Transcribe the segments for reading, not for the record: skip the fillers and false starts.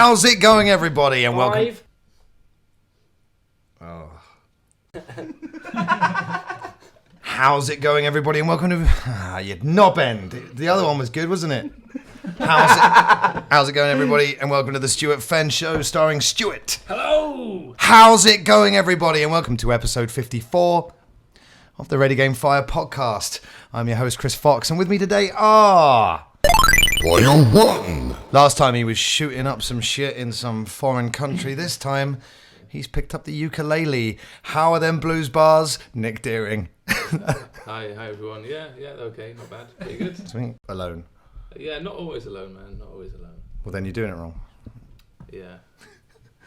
How's it going, everybody? And welcome. Oh. How's it going, everybody? And welcome to you knobend. The other one was good, wasn't it? How's it going, everybody? And welcome to the Stuart Fenn Show, starring Stuart. Hello. How's it going, everybody? And welcome to episode 54 of the Ready Game Fire podcast. I'm your host, Chris Fox, and with me today are... Last time he was shooting up some shit in some foreign country. This time, he's picked up the ukulele. How are them blues bars? Nick Deering. Hi everyone. Yeah, okay, not bad. Pretty good. Sweet. Alone. Yeah, not always alone, man. Not always alone. Well, then you're doing it wrong. Yeah.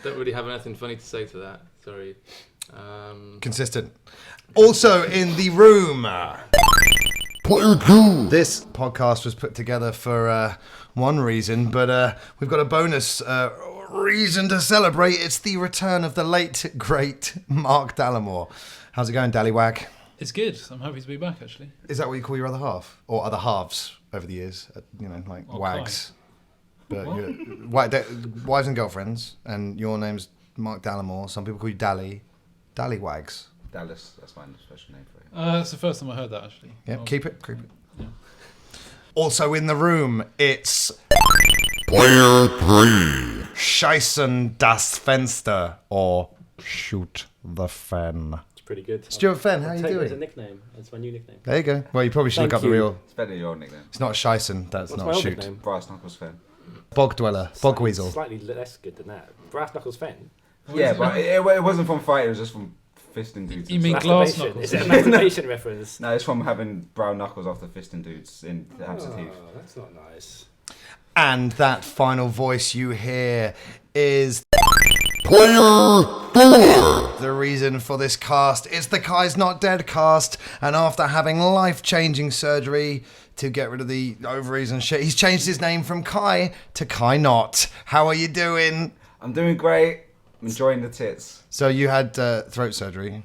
Don't really have anything funny to say to that. Sorry. Consistent. Also in the room. This podcast was put together for one reason, but we've got a bonus reason to celebrate. It's the return of the late, great Mark Dallamore. How's it going, Dallywag? It's good. I'm happy to be back, actually. Is that what you call your other half? Or other halves over the years? You know, like wags. But wives and girlfriends, and your name's Mark Dallamore. Some people call you Dally. Dallywags. Dallas, that's my special name for it. That's the first time I heard that, actually. Yeah, Oh. keep it. Yeah. Also in the room, it's... Player 3. Scheißen das Fenster, or Shoot the Fen. It's pretty good. Stuart Fenn, how I'll you take it doing? as a nickname. It's my new nickname. There you go. Well, you probably should Thank look up the you. real... It's better than your nickname. It's not Scheißen, that's What's not my old Shoot. nickname? Brass Knuckles Fen. Bog Dweller, Bog Weasel. Slightly less good than that. Brass Knuckles Fen. Yeah, but it wasn't from fight, it was just from fisting dudes. You mean and stuff. glass Masturbation. knuckles? Is it a masturbation reference? No, it's from having brown knuckles after fisting dudes in the Hampstead Heath. Oh, that's not nice. And that final voice you hear is... Player 4. The reason for this cast is the Kye's Not Dead cast, and after having life-changing surgery to get rid of the ovaries and shit, he's changed his name from Kye to Kye Not. How are you doing? I'm doing great. I'm enjoying the tits. So you had throat surgery.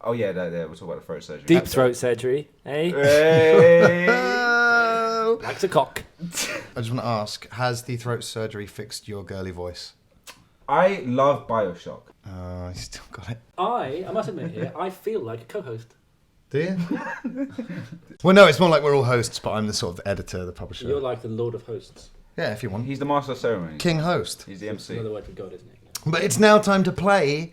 Oh yeah, we'll talk about the throat surgery. Deep throat surgery, eh? Hey. Oh! Likes a cock. I just want to ask, has the throat surgery fixed your girly voice? I love Bioshock. I still got it. I must admit here, I feel like a co-host. Do you? Well, no, it's more like we're all hosts, but I'm the sort of editor, the publisher. You're like the Lord of Hosts. Yeah, if you want. He's the master of ceremonies. King host. He's the It's MC. another word for God, isn't it? But it's now time to play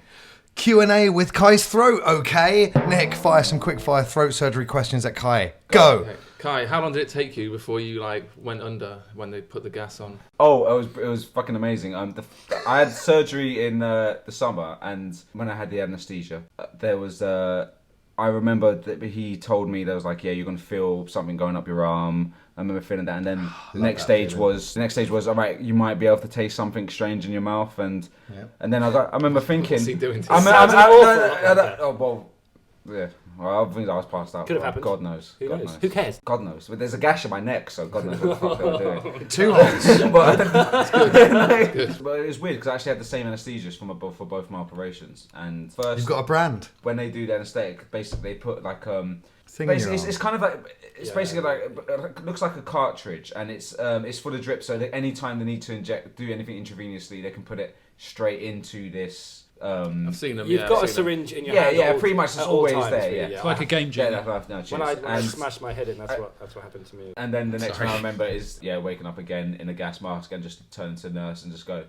Q&A with Kye's throat, okay? Nick, fire some quick fire throat surgery questions at Kye. Go! Okay. Kai, how long did it take you before you went under when they put the gas on? Oh, it was fucking amazing. I had surgery in the summer, and when I had the anesthesia, there was I remember that he told me there was like, yeah, you're gonna feel something going up your arm. I remember feeling that, and then the next stage was all right. You might be able to taste something strange in your mouth, and then I remember thinking, What's he doing to oh well, yeah. Well, I think I was passed out. Could have happened. God knows. Who God knows? Who cares? God knows. But there's a gash in my neck, so God knows what the fuck they were doing. Two holes. But it was weird because I actually had the same anaesthesiast for both my operations. And first, You've got a brand. when they do the anaesthetic, basically they put like Thing in your basically arm. it's kind of like it's Yeah. basically like it looks like a cartridge, and it's full of drip. So that anytime they need to do anything intravenously, they can put it straight into this. I've seen them. You've got a syringe in your Yeah, hand. yeah, at all- pretty much it's at all always times, there, really, yeah. It's like a game Yeah, jam. no, cheers. When I And- smashed my head in, that's what happened to me. And then the next Sorry. thing I remember is waking up again in a gas mask and just turn to the nurse and just go,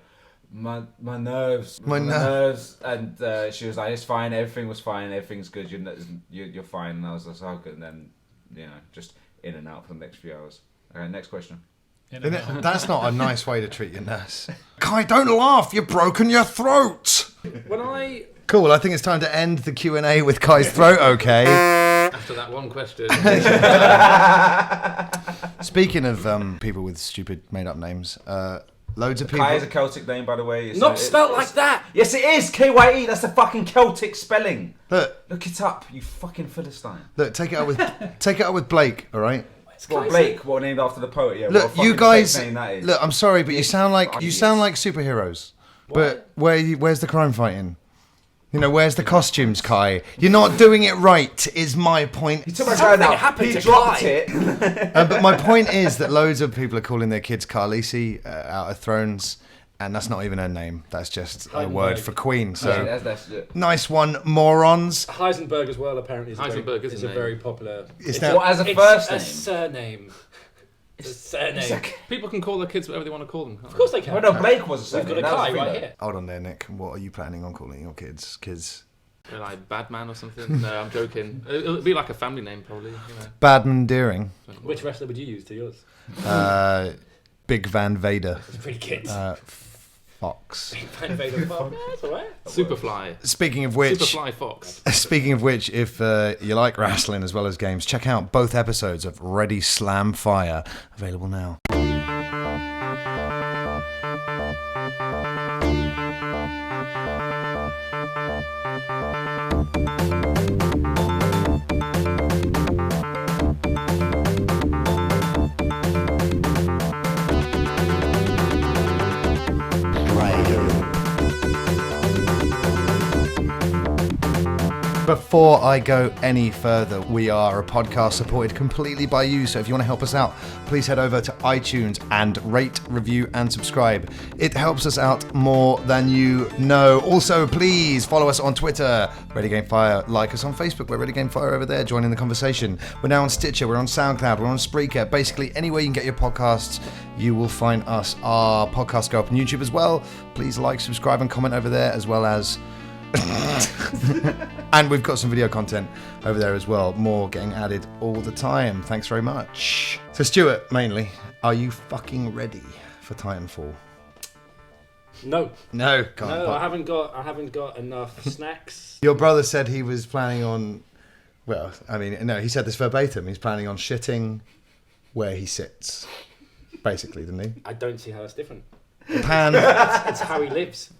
my nerves, My nerves. And she was like, it's fine, everything was fine, everything's good, you're fine. And I was like, oh good. And then just in and out for the next few hours. Okay, next question. Isn't it? That's not a nice way to treat your nurse. Kye, don't laugh. You've broken your throat. When I Cool. I think it's time to end the Q&A with Kye's throat, okay? After that one question. Speaking of people with stupid made-up names, loads of people... Kye is a Celtic name, by the way. It's not spelt like that. Yes, it is. Kye. That's the fucking Celtic spelling. Look, Look it up, you fucking Philistine. take it up with Blake, all right? Well, Blake, what named after the poet? Yeah. Look, what a you fucking guys. fake name that is. Look, I'm sorry, but you sound like Idiots. superheroes. But where's the crime fighting? You know, where's the costumes, Kye? You're not doing it right, is my point. He took my Something guy now. happened He to dropped Kye. it. But my point is that loads of people are calling their kids Khaleesi, out of Thrones, And that's not even her name. That's just a Heisenberg. word for queen. So Yeah, that's it. nice one, morons. Heisenberg as well, apparently, is Heisenberg is a a name. very popular... It's Well, as a it's first a name. surname. It's a surname. People can call their kids whatever they want to call them. Can't Of course they can. Well, no, Blake was a We've surname. got a That was Kye right Fredo. here. Hold on there, Nick. What are you planning on calling your kids? Kids. They're like Badman or something. No, I'm joking. It'll be like a family name, probably. You know. Badman Deering. Which wrestler would you use to yours? Big Van Vader. It's pretty kids. Fox. Van Vader. Yeah, that's alright. Superfly. Speaking of which, Superfly Fox. if you like wrestling as well as games, check out both episodes of Ready Slam Fire, available now. Before I go any further, we are a podcast supported completely by you. So if you want to help us out, please head over to iTunes and rate, review, and subscribe. It helps us out more than you know. Also, please follow us on Twitter, Ready Game Fire. Like us on Facebook, we're Ready Game Fire over there, joining the conversation. We're now on Stitcher, we're on SoundCloud, we're on Spreaker. Basically, anywhere you can get your podcasts, you will find us. Our podcasts go up on YouTube as well. Please like, subscribe, and comment over there, as well as... and we've got some video content over there as well. More getting added all the time. Thanks very much. So Stuart, mainly, are you fucking ready for Titanfall? No. No, can't. No, I haven't got enough snacks. Your brother said he was planning on... Well, I mean, no, he said this verbatim. He's planning on shitting where he sits. Basically, didn't he? I don't see how that's different. The pan... It's how he lives.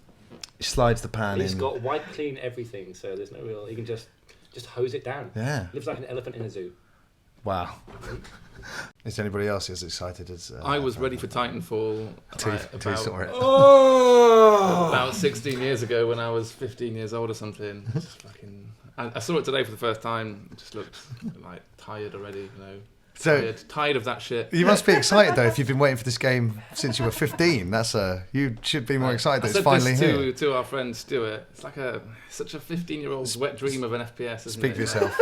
He slides the pan He's in. got wipe clean everything, so there's no real... He can just hose it down. Yeah. Lives like an elephant in a zoo. Wow. Is anybody else as excited as... I was ready for Titanfall about 16 years ago when I was 15 years old or something. Just fucking... I saw it today for the first time. It just looked like tired already, you know. So Tired of that shit. you must be excited though if you've been waiting for this game since you were 15. You should be more excited that I it's said finally this here. to our friend Stuart. It's like such a 15-year-old's wet dream of an FPS, isn't Speak it? for yourself.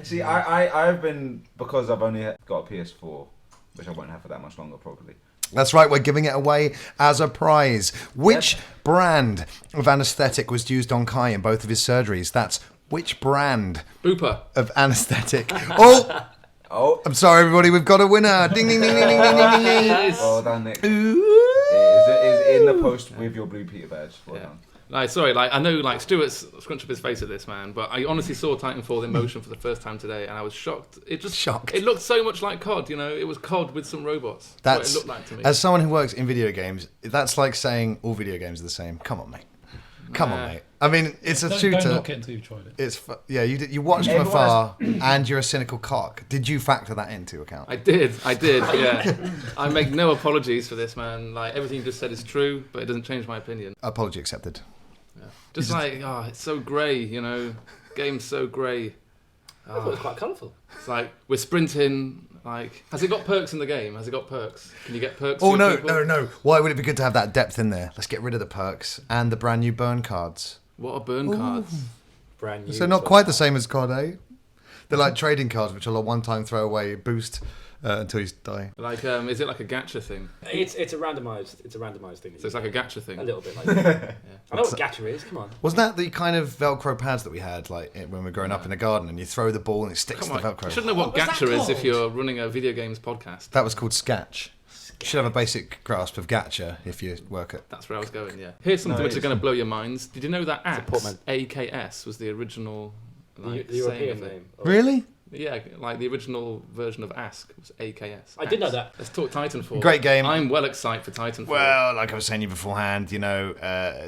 See, I've been, because I've only got a PS4, which I won't have for that much longer probably. That's right, we're giving it away as a prize. Which brand of anaesthetic was used on Kye in both of his surgeries? That's which brand Booper. of anaesthetic? Oh, I'm sorry, everybody, we've got a winner. Ding, ding, ding, ding, ding, ding, ding, ding. Well done, Nick. Ooh. It is in the post with your Blue Peter badge. Well done. Like, sorry, I know, Stuart's scrunched up his face at this, man, but I honestly saw Titanfall in motion for the first time today, and I was shocked. Shocked. It looked so much like COD, you know. It was COD with some robots. That's what it looked like to me. As someone who works in video games, that's like saying all video games are the same. Come on, mate. Come on, mate. I mean, it's a shooter. Don't knock it until you've tried it. You watched from afar, and you're a cynical cock. Did you factor that into account? I did, yeah. I make no apologies for this, man. Like, everything you just said is true, but it doesn't change my opinion. Apology accepted. Yeah. Just it's so grey, you know. Game's so grey. I thought it was quite colourful. It's like, we're sprinting. Like, has it got perks in the game? Has it got perks? Can you get perks? Oh, for your people? no. Why would it be good to have that depth in there? Let's get rid of the perks and the brand new burn cards. What are burn cards? Brand new. So not quite the same as COD, eh? They're like trading cards, which are a one-time throwaway boost until you die. Like, is it like a gacha thing? It's a randomised thing. So it's like a gacha thing? A little bit like that. Yeah. I know what gacha is, come on. Wasn't that the kind of Velcro pads that we had like when we were growing up in the garden, and you throw the ball and it sticks to the Velcro? You should know what gacha is if you're running a video games podcast. That was called Sketch. You should have a basic grasp of gacha if you work at... That's where I was going, yeah. Here's something which is going to blow your minds. Did you know that AKS, AKS, was the original the European name? Really? Yeah, like the original version of Ask was AKS. I did know that. Let's talk Titanfall. Great game. I'm well excited for Titanfall. Well, like I was saying to you beforehand,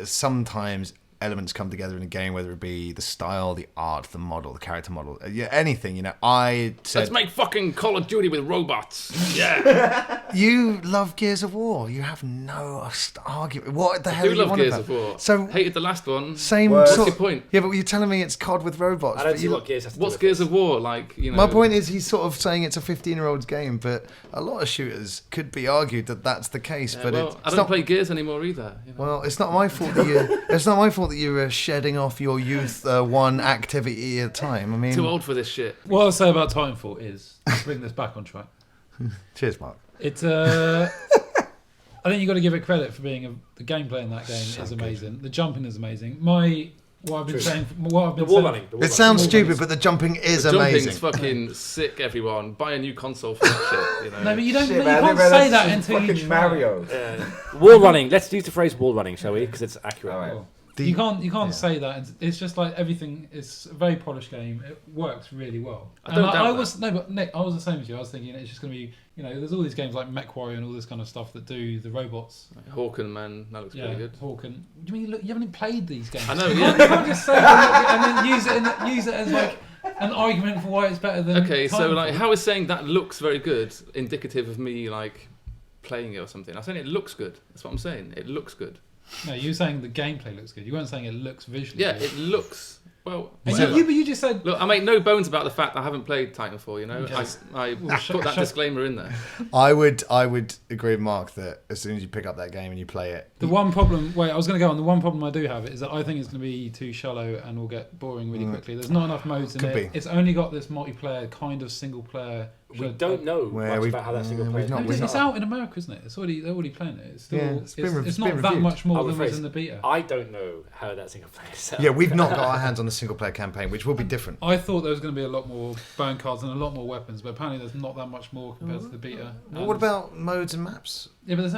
sometimes elements come together in a game, whether it be the style, the art, the model, the character model, anything, I said... Let's make fucking Call of Duty with robots. Yeah. You love Gears of War. You have no argument. What the hell I are do you love on Gears about? of War. So, hated the last one. same What's sort your point? Yeah, but you're telling me it's COD with robots. I don't but see what Gears has to do What's with Gears this. of War like? My point is, he's sort of saying it's a 15-year-old's game, but a lot of shooters could be argued that that's the case. Yeah, but well, it's I don't not. play Gears anymore either. Well, it's not my fault that you. It's not my fault that you're shedding off your youth one activity at a time. I mean, Too old for this shit. What I'll say about Titanfall is, to bring this back on track, cheers, Mark. it's I think you've got to give it credit for being the gameplay in that game is amazing. The jumping is amazing. What I've been saying, The wall running. It sounds stupid, but the jumping is amazing. Jumping's fucking sick, everyone. Buy a new console for that shit. No, but you don't. Shit, You man, I can't didn't say realise that this is until you fucking try. Mario. Wall running. Let's use the phrase wall running, shall we? Because it's accurate. All right. Well, you can't say that. It's just like everything. It's a very polished game. It works really well. I don't doubt was no, but Nick, I was the same as you. I was thinking it's just going to be, there's all these games like MechWarrior and all this kind of stuff that do the robots. Hawken, man, that looks pretty good. Hawken. You mean you haven't played these games? I know, You yeah. can't just say that and then use it as like an argument for why it's better than. Okay, so Titanfall. like, how is saying that looks very good indicative of me like playing it or something? I'm saying it looks good. That's what I'm saying. It looks good. No, you were saying the gameplay looks good. You weren't saying it looks visually Yeah, good. it looks well. And whatever. you just said. Look, I make no bones about the fact I haven't played Titanfall. Okay. I Well, put that disclaimer in there. I would agree with Mark that as soon as you pick up that game and you play it, The one problem, I was going to go on. The one problem I do have is that I think it's going to be too shallow and will get boring really quickly. There's not enough modes in Could it. be. It's only got this multiplayer kind of single player. We don't know much about how that single player. we've not- No, it's out in America, isn't it? They're already playing it. It's still. Yeah, it's it's not been that reviewed. much more I'll than was rephrase. in the beta. I don't know how that single player is. yeah, we've not got our hands on the single player campaign, which will be different. I thought there was going to be a lot more burn cards and a lot more weapons, but apparently there's not that much more compared to the beta. Well, what about modes and maps? Yeah, but there's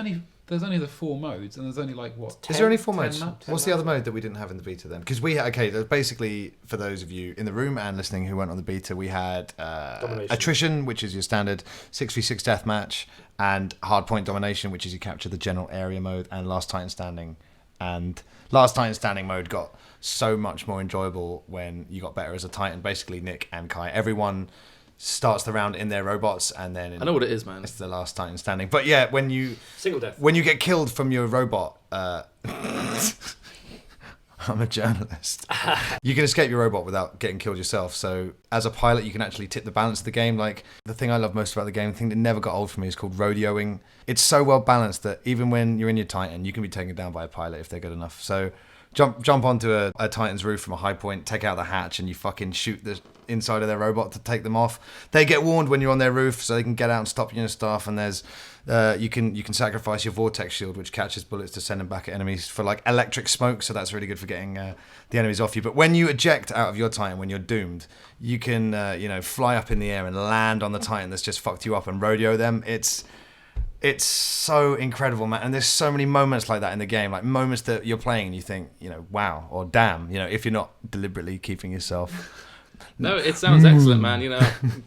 only the 4 modes, and there's only like what? Is there only 4 10 modes? maps? What's the other mode that we didn't have in the beta then? Because we there's basically, for those of you in the room and listening who weren't on the beta, we had Domination. attrition, which is your standard 6v6 deathmatch, and hardpoint domination, which is you capture the general area mode, and Last Titan Standing. And Last Titan Standing mode got so much more enjoyable when you got better as a Titan. Basically, Nick and Kye, everyone starts the round in their robots, and then I know what it is, man. it's the Last Titan Standing. But yeah, when you Single death. get killed from your robot, I'm a journalist. You can escape your robot without getting killed yourself. So as a pilot, you can actually tip the balance of the game. Like, the thing I love most about the game, the thing that never got old for me, is called rodeoing. It's so well balanced that even when you're in your Titan, you can be taken down by a pilot if they're good enough. So jump onto a Titan's roof from a high point, take out the hatch, and you fucking shoot the inside of their robot to take them off. They get warned when you're on their roof, so they can get out and stop you and stuff. And there's you can sacrifice your vortex shield, which catches bullets to send them back at enemies for like electric smoke. So that's really good for getting the enemies off you. But when you eject out of your Titan, when you're doomed, you can fly up in the air and land on the Titan that's just fucked you up and rodeo them. It's so incredible, man. And there's so many moments like that in the game, like moments that you're playing and you think, wow, or damn, if you're not deliberately keeping yourself. No, it sounds excellent, man.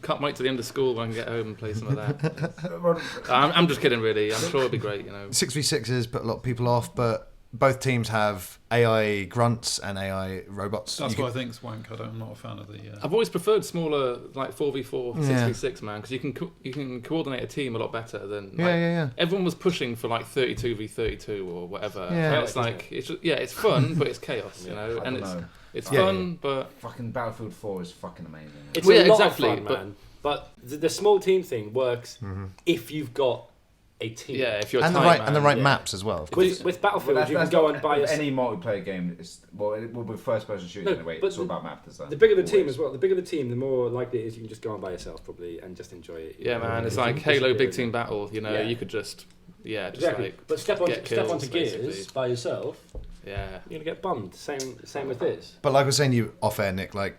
Can't wait to the end of school when I can get home and play some of that. I'm just kidding, really. I'm sure it'll be great. 6v6s put a lot of people off, but both teams have AI grunts and AI robots. That's what I think is wank. I'm not a fan of the. I've always preferred smaller, like 4v4, Yeah. 6v6, man, because you can coordinate a team a lot better than. Yeah. Everyone was pushing for like 32v32 or whatever. Yeah. And it's like it's fun, but it's chaos, and it's Yeah, fun, but Fucking Battlefield 4 is fucking amazing. It's Well, a yeah, lot exactly, of fun, man. But the small team thing works if you've got a team. yeah, if you're and tight, the right man, maps as well. Of course. With Battlefield, you can go and buy any multiplayer game. It will be first-person shooting No, anyway. but It's all about map design. The bigger the team Always. as well, the bigger the team, the more likely it is you can just go on by yourself probably and just enjoy it. Yeah, man, it's If you- like if you Halo do Big it. Team Battle. Yeah. You could just Exactly. like But step get kills, onto Gears basically. by yourself, Yeah. you're gonna get bummed. Same with this. But like I was saying to you off air, Nick, like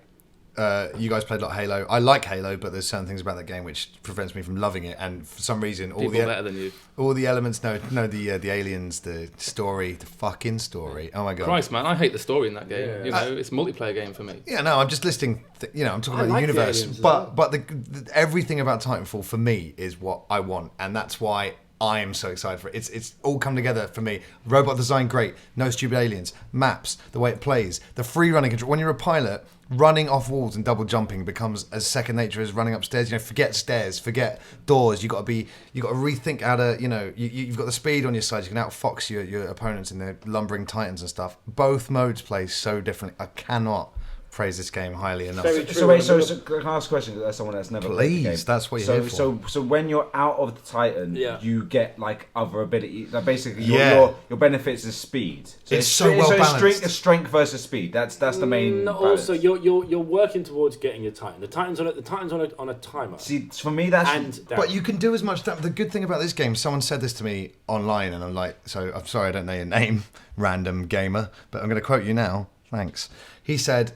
you guys played a lot of Halo. I like Halo, but there's certain things about that game which prevents me from loving it. And for some reason, People better than you. all the elements, the aliens, the story, the fucking story. Oh my god! Christ, man, I hate the story in that game. Yeah. It's a multiplayer game for me. Yeah, no, I'm just listing. I'm talking I about like the the universe, aliens as well. but everything about Titanfall for me is what I want, and that's why I'm so excited for it. It's all come together for me. Robot design, great. No stupid aliens. Maps, the way it plays. The free running control. When you're a pilot, running off walls and double jumping becomes as second nature as running upstairs. Forget stairs, forget doors. You got to rethink how to, you've got the speed on your side. You can outfox your opponents in the lumbering titans and stuff. Both modes play so differently. I cannot praise this game highly enough. So can I ask a question as someone that's never played the game? Please, that's what you're here for. So when you're out of the Titan, you get like other ability. Like basically, your benefits is speed. So it's so well balanced. It's strength versus speed. That's the main. Also, you're working towards getting your Titan. The Titan's on a timer. See, for me, that's. But you can do as much. The good thing about this game, someone said this to me online, and I'm like, so I'm sorry, I don't know your name, random gamer, but I'm going to quote you now. Thanks. He said,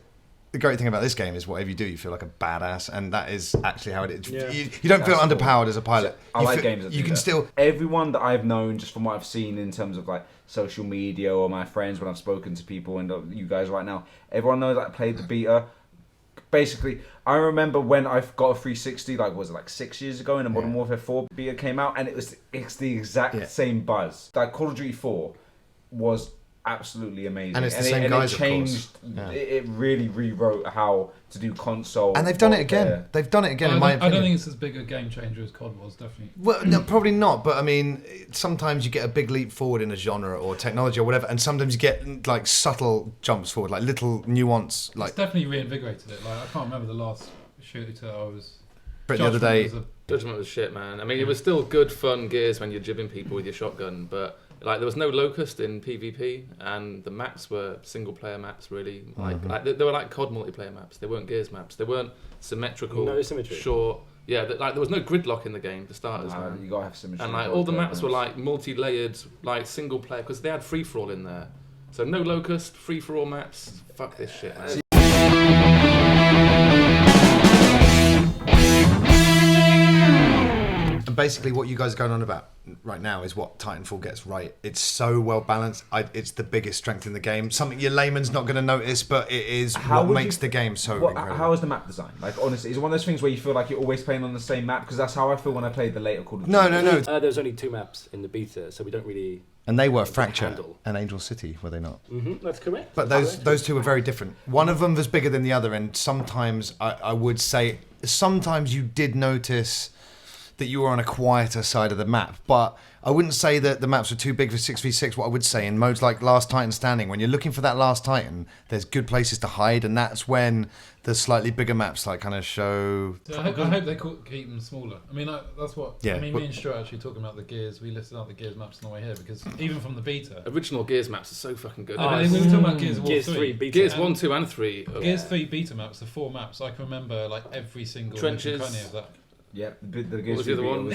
the great thing about this game is whatever you do, you feel like a badass, and that is actually how it is. Yeah. You don't feel underpowered as a pilot. I like games that you can still. Everyone that I've known, just from what I've seen in terms of like social media or my friends when I've spoken to people and you guys right now, everyone knows that I played the beta. Basically, I remember when I got a 360, was it 6 years ago, and the Modern Warfare 4 beta came out, and it's the exact same buzz. Like Call of Duty 4 was absolutely amazing, and it's the same guys, it changed. It really rewrote how to do console, and they've done it again. They've done it again. In my opinion, I don't think it's as big a game changer as COD was. Definitely. Well, no, probably not. But I mean, sometimes you get a big leap forward in a genre or technology or whatever, and sometimes you get like subtle jumps forward, like little nuance. Like it's definitely reinvigorated it. Like I can't remember the last shooter I was. But the other day, Judgment was shit, man. I mean, it was still good, fun Gears when you're jibbing people with your shotgun, but. Like there was no locust in PvP, and the maps were single-player maps. Really, they were like COD multiplayer maps. They weren't Gears maps. They weren't symmetrical. No symmetry. Short. Yeah, there was no gridlock in the game for starters. Man. You gotta have symmetry. And all the maps were like multi-layered, like single-player, because they had free-for-all in there. So no locust, free-for-all maps. Fuck this shit, man. And basically, what you guys are going on about right now is what Titanfall gets right. It's so well balanced. It's the biggest strength in the game. Something your layman's not going to notice, but it is what makes the game so incredible. How is the map design? Like honestly, is it one of those things where you feel like you're always playing on the same map? Because that's how I feel when I played the later Call of Duty. No. There's only 2 maps in the beta, so we don't really. And they were Fracture and Angel City, were they not? Mm-hmm, that's correct. But those two were very different. One of them was bigger than the other, and sometimes I would say sometimes you did notice that you were on a quieter side of the map, but I wouldn't say that the maps were too big for 6v6. What I would say in modes like Last Titan Standing, when you're looking for that last Titan, there's good places to hide, and that's when the slightly bigger maps like kind of show. I hope they keep them smaller. I mean, that's what. Yeah, I mean, me and Stuart actually talking about the Gears. We listed out the Gears maps on the way here because even from the beta, original Gears maps are so fucking good. We were talking about Gears 3 beta. Gears 1, 2, and 3. Gears 3 beta maps, the 4 maps. I can remember like every single Trenches. of that. Yeah, the Gears. What was the other one?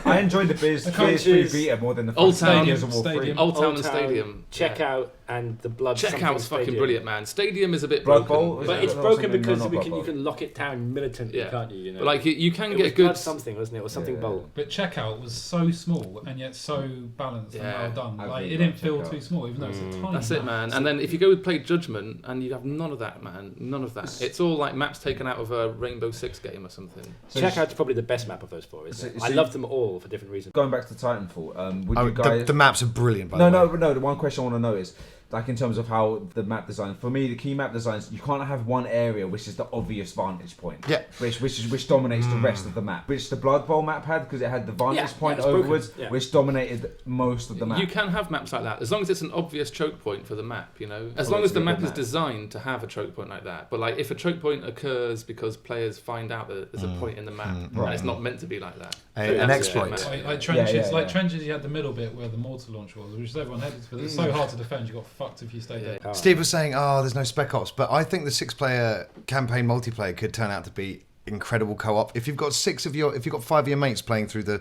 I enjoyed the Gears 3 beta more than the Old Town, Gears of War 3. Old Town and Stadium. Checkout and the Blood. Checkout's fucking brilliant, man. Stadium is a bit Blood broken, Bowl? But it's broken because you can lock it down militantly, can't you? But like you can it get was good Blood something, wasn't it, or something bold? But Checkout was so small and yet so balanced and well done. Like it didn't feel too small, even though it's a tiny. That's it, man. And then if you go play Judgment, and you have none of that, man. None of that. It's all like maps taken out of a Rainbow Six game or something. So Checkout's probably the best map of those 4, isn't it? I love them all for different reasons. Going back to Titanfall, would you guys... The maps are brilliant, by the way. No, the one question I want to know is, like in terms of how the map design, for me the key map designs, you can't have one area which is the obvious vantage point, which dominates the rest of the map, which the Blood Bowl map had, because it had the vantage point overwards, which dominated most of the map. You can have maps like that as long as it's an obvious choke point for the map, as long as the map is designed to have a choke point like that. But like if a choke point occurs because players find out that there's a point in the map and it's not meant to be like that, an exploit. Like trenches, trenches, you had the middle bit where the mortar launch was, which everyone hated, but it's so hard to defend. You got fucked if you stayed there. Steve was saying, there's no Spec Ops, but I think the 6-player campaign multiplayer could turn out to be incredible co-op. If you've got 5 of your mates playing through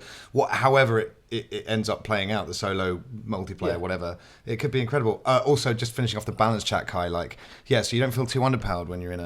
however it ends up playing out, the solo multiplayer, whatever, it could be incredible. Also, just finishing off the balance chat, Kye, so you don't feel too underpowered when you're in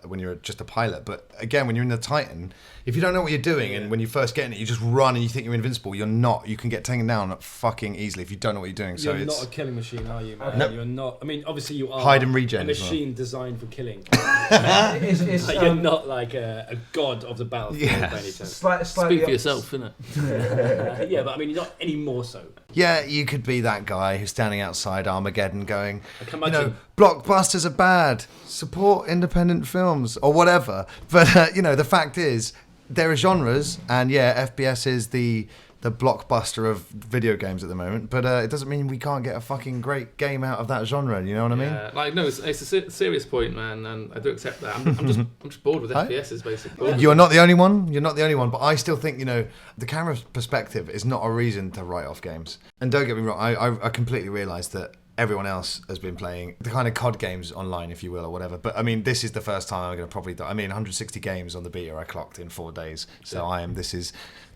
when you're just a pilot. But again, when you're in the Titan, if you don't know what you're doing and when you first get in it, you just run and you think you're invincible. You're not. You can get taken down fucking easily if you don't know what you're doing. You're not a killing machine, are you, man? No. You're not. I mean, obviously you are. Hide and regen. A machine designed for killing. It's you're not like a god of the battlefield by any chance. Slightly Speak for yourself, innit? Yeah, but I mean, mean, not any more so. Yeah, you could be that guy who's standing outside Armageddon going, can you know, imagine. blockbusters are bad, support independent films, or whatever. But, you know, the fact is, there are genres, and yeah, FPS is the blockbuster of video games at the moment, but it doesn't mean we can't get a fucking great game out of that genre, you know what I mean? Yeah, like, no, it's a serious point, man, and I do accept that. I'm just bored with FPSs, basically. You're not the only one. You're not the only one. But I still think, you know, the camera perspective is not a reason to write off games. And don't get me wrong, I completely realise that everyone else has been playing the kind of COD games online, if you will, or whatever. But I mean, this is the first time I'm going to probably. 160 games on the beta I clocked in 4 days. So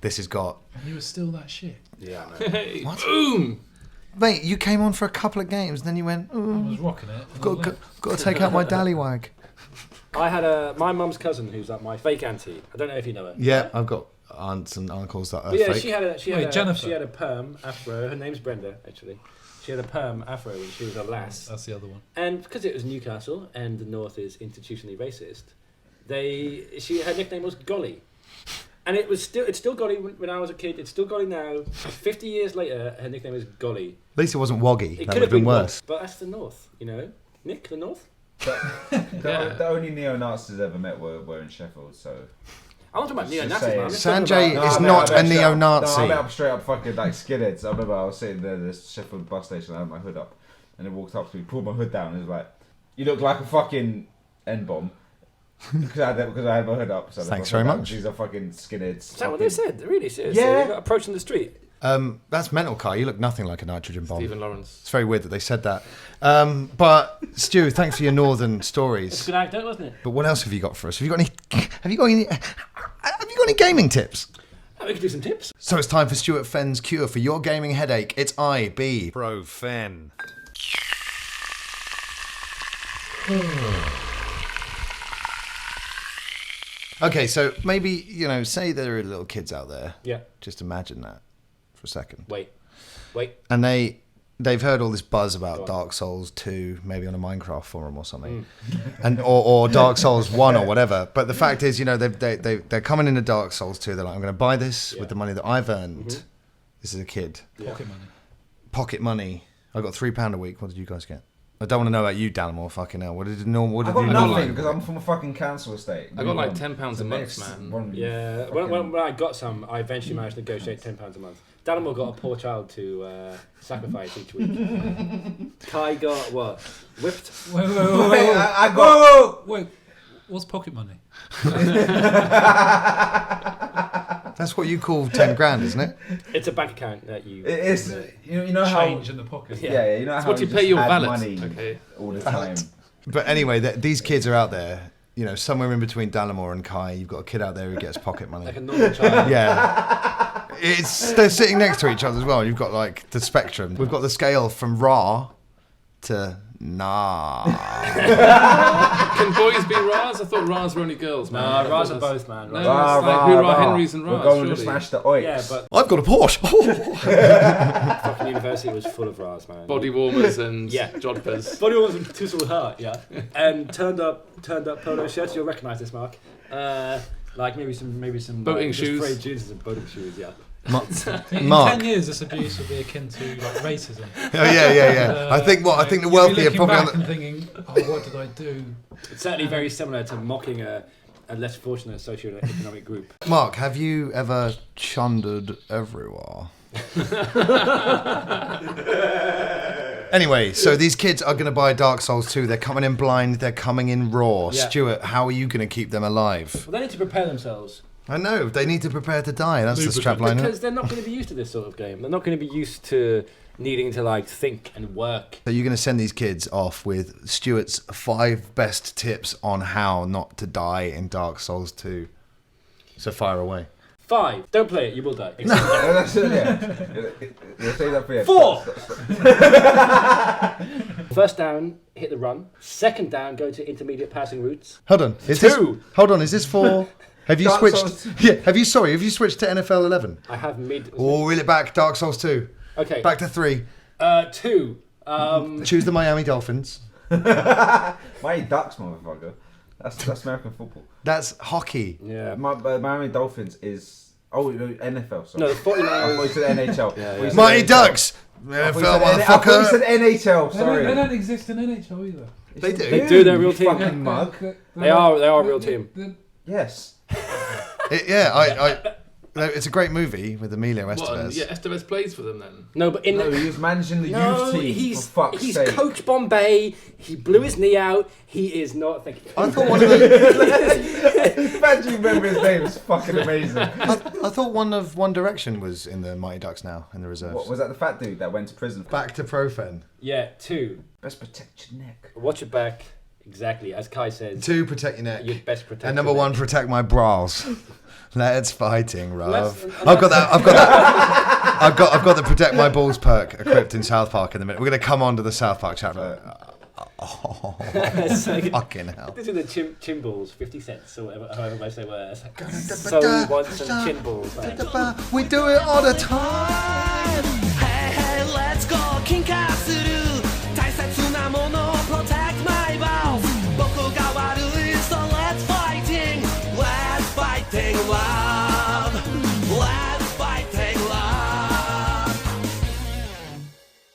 This has got. And you were still that shit. Yeah, I know. Hey, What? boom! Mate, you came on for a couple of games, then you went. I was rocking it. Got to take out my dallywag. I had my mum's cousin who's like my fake auntie. I don't know if you know her. Yeah, I've got aunts and uncles that are But yeah, fake. she had Jennifer. a perm afro. Her name's Brenda, actually. She had a perm afro when she was a lass. That's the other one. And because it was Newcastle and the North is institutionally racist, her nickname was Golly. And it's still Golly when I was a kid. It's still Golly now. 50 years later, her nickname is Golly. At least it wasn't Woggy. It That could would have been Wog, worse. but that's the North, you know. Nick, the North. The only neo-Nazis I ever met were in Sheffield, so... I want to talk about Just neo-Nazis, man. saying. Sanjay is I not met a neo-Nazi. No, I met up straight up fucking like skinheads. I remember I was sitting there at the Sheffield bus station, I had my hood up, and he walked up to me, pulled my hood down, and he was like, "You look like a fucking N-bomb." because I had my hood up. So Thanks very much. These are fucking skinheads. Is that what they said? Really? Seriously? Yeah. They got approaching the street. That's mental, Kye. You look nothing like a nitrogen bomb. Stephen Lawrence. It's very weird that they said that. But Stu, thanks for your northern It's a stories. good anecdote, wasn't it? But what else have you got for us? Have you got any gaming tips? Oh, we could do some tips. So it's time for Stuart Fenn's cure for your gaming headache. It's Ibuprofen. Okay, so maybe, you know, say there are little kids out there. Yeah. Just imagine that for a second. Wait. And they've heard all this buzz about Dark Souls 2, maybe on a Minecraft forum or something, and or Dark Souls 1 or whatever. But the fact is, you know, they're coming into Dark Souls 2. They're like, I'm going to buy this with the money that I've earned. This is a kid. Pocket money. Pocket money. I got £3 a week. What did you guys get? I don't want to know about you, Dallamore. Fucking hell. What did you I got know? nothing because I'm from a fucking council estate. I got like £10 a month, man. Yeah. When I got some, I eventually managed to negotiate £10 a month. Dallamore got a poor child to sacrifice each week. Kye got what? Whipped? Wait. I got. Wait, what's pocket money? That's what you call 10 grand, isn't it? It's a bank account that you... It is. You know how. Change in the pocket. Yeah, you know It's how what you just pay your add valet. money Okay. all the time. But anyway, these kids are out there. You know, somewhere in between Dallamore and Kye, you've got a kid out there who gets pocket money. Like a normal child. Yeah. They're sitting next to each other as well. You've got like the spectrum. We've got the scale from Ra to nah. Can boys be Ras? I thought Ras were only girls, man. Nah, Ras are both, man. No, Ras. Rah, it's like rah, who are rah. Henrys and We're Ras, going to surely. smash the oiks. Yeah, but I've got a Porsche. fucking university was full of Ras, man. Body warmers and Yeah. jodhpurs. Body was in Tussle Heart, yeah. And turned up polo shirts. You'll recognise this, Mark. Like maybe some Boating just shoes. frayed jeans and boating shoes, yeah. In Mark. 10 years, this abuse would be akin to like racism. Oh yeah. I think the You'd be wealthy are looking probably on back the. and thinking, oh, what did I do? It's certainly very similar to mocking a less fortunate socio-economic group. Mark, have you ever chundered everywhere? Anyway, so these kids are going to buy Dark Souls 2. They're coming in blind. They're coming in raw. Yeah. Stuart, how are you going to keep them alive? Well, they need to prepare themselves. I know. They need to prepare to die. That's the strapline. Because they're not going to be used to this sort of game. They're not going to be used to needing to like think and work. So you're going to send these kids off with Stuart's 5 best tips on how not to die in Dark Souls 2. So fire away. 5. Don't play it. You will die. That's it, yeah. You'll say that for you. 4. First down, hit the run. Second down, go to intermediate passing routes. Hold on. Is 2. this for? Have you Dark switched? Souls. Yeah. Have you switched to NFL 11? I have mid. Or reel it back, Dark Souls 2. Okay. Back to 3. 2. Choose the Miami Dolphins. Miami Ducks, motherfucker. That's American football. That's hockey. Yeah. Miami Dolphins is Oh, no, NFL. Sorry. No, the 49ers. I thought you said NHL. Yeah. Mighty Ducks. I NFL, thought you said NHL. They Sorry. don't exist in NHL either. They do. They do, they're a real team. Fucking mug. They are a real team. Yes. It's a great movie with Emilio What? Estevez. Yeah, Estevez plays for them then. No, but in No, the... he was managing the No, youth team. he's For fuck's he's sake. Coach Bombay. He blew his knee out. He is not. Thank you. I thought one of the, Glad you remember his name. It's fucking amazing. I thought one of One Direction was in the Mighty Ducks now in the reserves. What was that? The fat dude that went to prison. Back to Profen. Yeah, 2. Best protect your neck. Watch it back. Exactly as Kye says. 2, protect your neck. You'd best protect. And number your 1, neck. protect my bras. Let's fighting, Rob. Let's- I've got that. I've got the protect my balls perk equipped in South Park in a minute. We're going to come on to the South Park chapter. Oh, fucking hell. These are the chin balls, 50 cents or whatever, however much they were. It's like, so want some chin balls. Like. We do it all the time. Hey, hey, let's go, kinka-suru. 大切なものを protect my balls. 僕が悪い so let's fighting. Let's fighting love. Let's fighting love.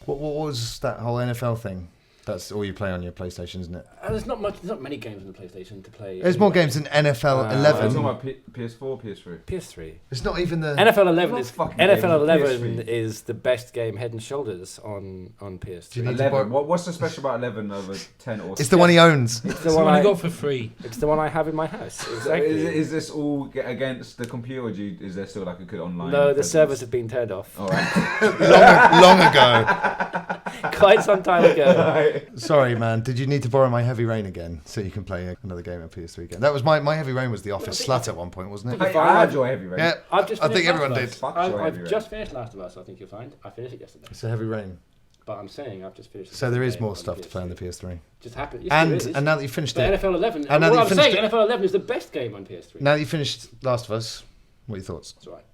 What was that whole NFL thing? That's all you play on your PlayStation, isn't it? There's not many games on the PlayStation to play. There's more games than NFL Are you 11. talking about PS4 PS3? PS3. It's not even the... NFL 11 is fucking game on NFL 11 PS3. is the best game head and shoulders on PS3. Do you need to 11. borrow- What's so special about 11 over 10 or It's the one he owns. It's It's the the one one I I got for free. It's the one I have in my house. So Exactly. is this all against the computer, or is there still like a good online? No, the presence? servers have been turned off All right. long ago. quite some time ago. Sorry, man. Did you need to borrow my Heavy Rain again so you can play another game at PS3 again? That was my Heavy Rain was the Office slut at one point, wasn't it? I had your heavy rain. Yeah, I've just I think finished everyone Last did. of Us. Fuck your Heavy I've Rain. just finished Last of Us. I think you'll find. I finished it yesterday, It's a Heavy Rain. but I'm saying I've just finished. So there is game more on stuff to play on the PS3. Just happened. Yes, there is. And now that you finished But it, NFL 11. And now Well, that I'm you saying finished NFL 11 is the best game on PS3. now that you finished Last of Us, what are your thoughts? That's right.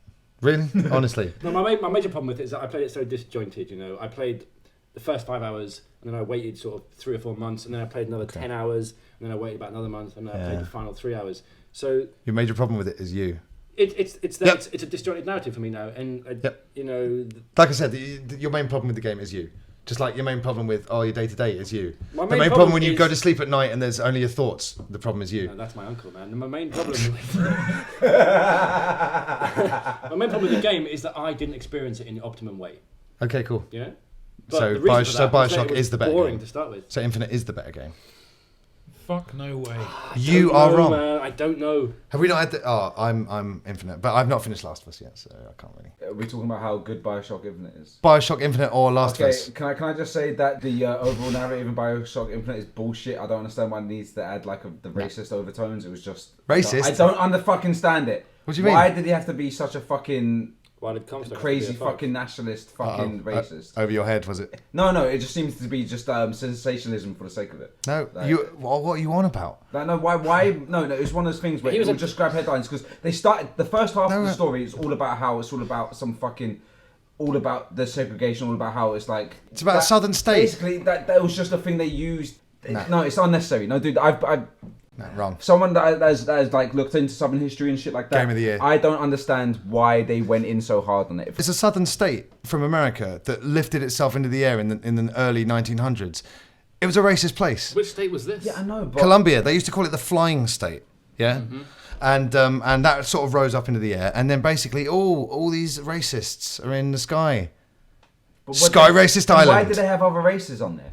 Really? Honestly? No, my major problem with it is that I played it so disjointed. You know, I played the first 5 hours, and then I waited sort of 3 or 4 months, and then I played another 10 hours, and then I waited about another month, and then I played the final 3 hours. So Your major problem with it is you. it's Yep. it's a disjointed narrative for me now, and Yep. you know, Like I said, your main problem with the game is you. Just like your main problem with your day-to-day is you. My The main main problem problem when you is- go to sleep at night and there's only your thoughts, the problem is you. no, that's my uncle, man. And my main problem with the game is that I didn't experience it in the optimum way. Okay, cool. You know. So the reason for that was that Bioshock it was is the better boring game. to start with. So Infinite is the better game. Fuck no way. You Don't are know, wrong. Man, I don't know. Have we not had the... Oh, I'm Infinite. But I've not finished Last of Us yet, so I can't really... Are we talking about how good Bioshock Infinite is? Bioshock Infinite or Last of Okay, Us? can I just say that the overall narrative in Bioshock Infinite is bullshit. I don't understand why it needs to add like the racist overtones. It was just Racist? I don't fucking stand it. What do you mean? Why did he have to be such a fucking Why did Comstock crazy have to be a fuck? fucking nationalist fucking racist? Over your head, was it? No, it just seems to be just sensationalism for the sake of it. No. Like- What are you on about? No, why? No, it's one of those things where He was people a- just grab headlines because they started the first half of No, the story. It's all about how it's all about some fucking, all about the segregation, all about how it's like It's about a southern state. Basically, that was just a thing they used. No. No, it's unnecessary. No, dude, I've No, wrong. someone that has like looked into Southern history and shit like that. Game of the year. I don't understand why they went in so hard on it. It's a southern state from America that lifted itself into the air in the early 1900s. It was a racist place. Which state was this? Yeah, I know, but Colombia, they used to call it the flying state. Yeah? Mm-hmm. And that sort of rose up into the air. And then basically all these racists are in the sky. but Sky Racist Why Island. did they have other races on there?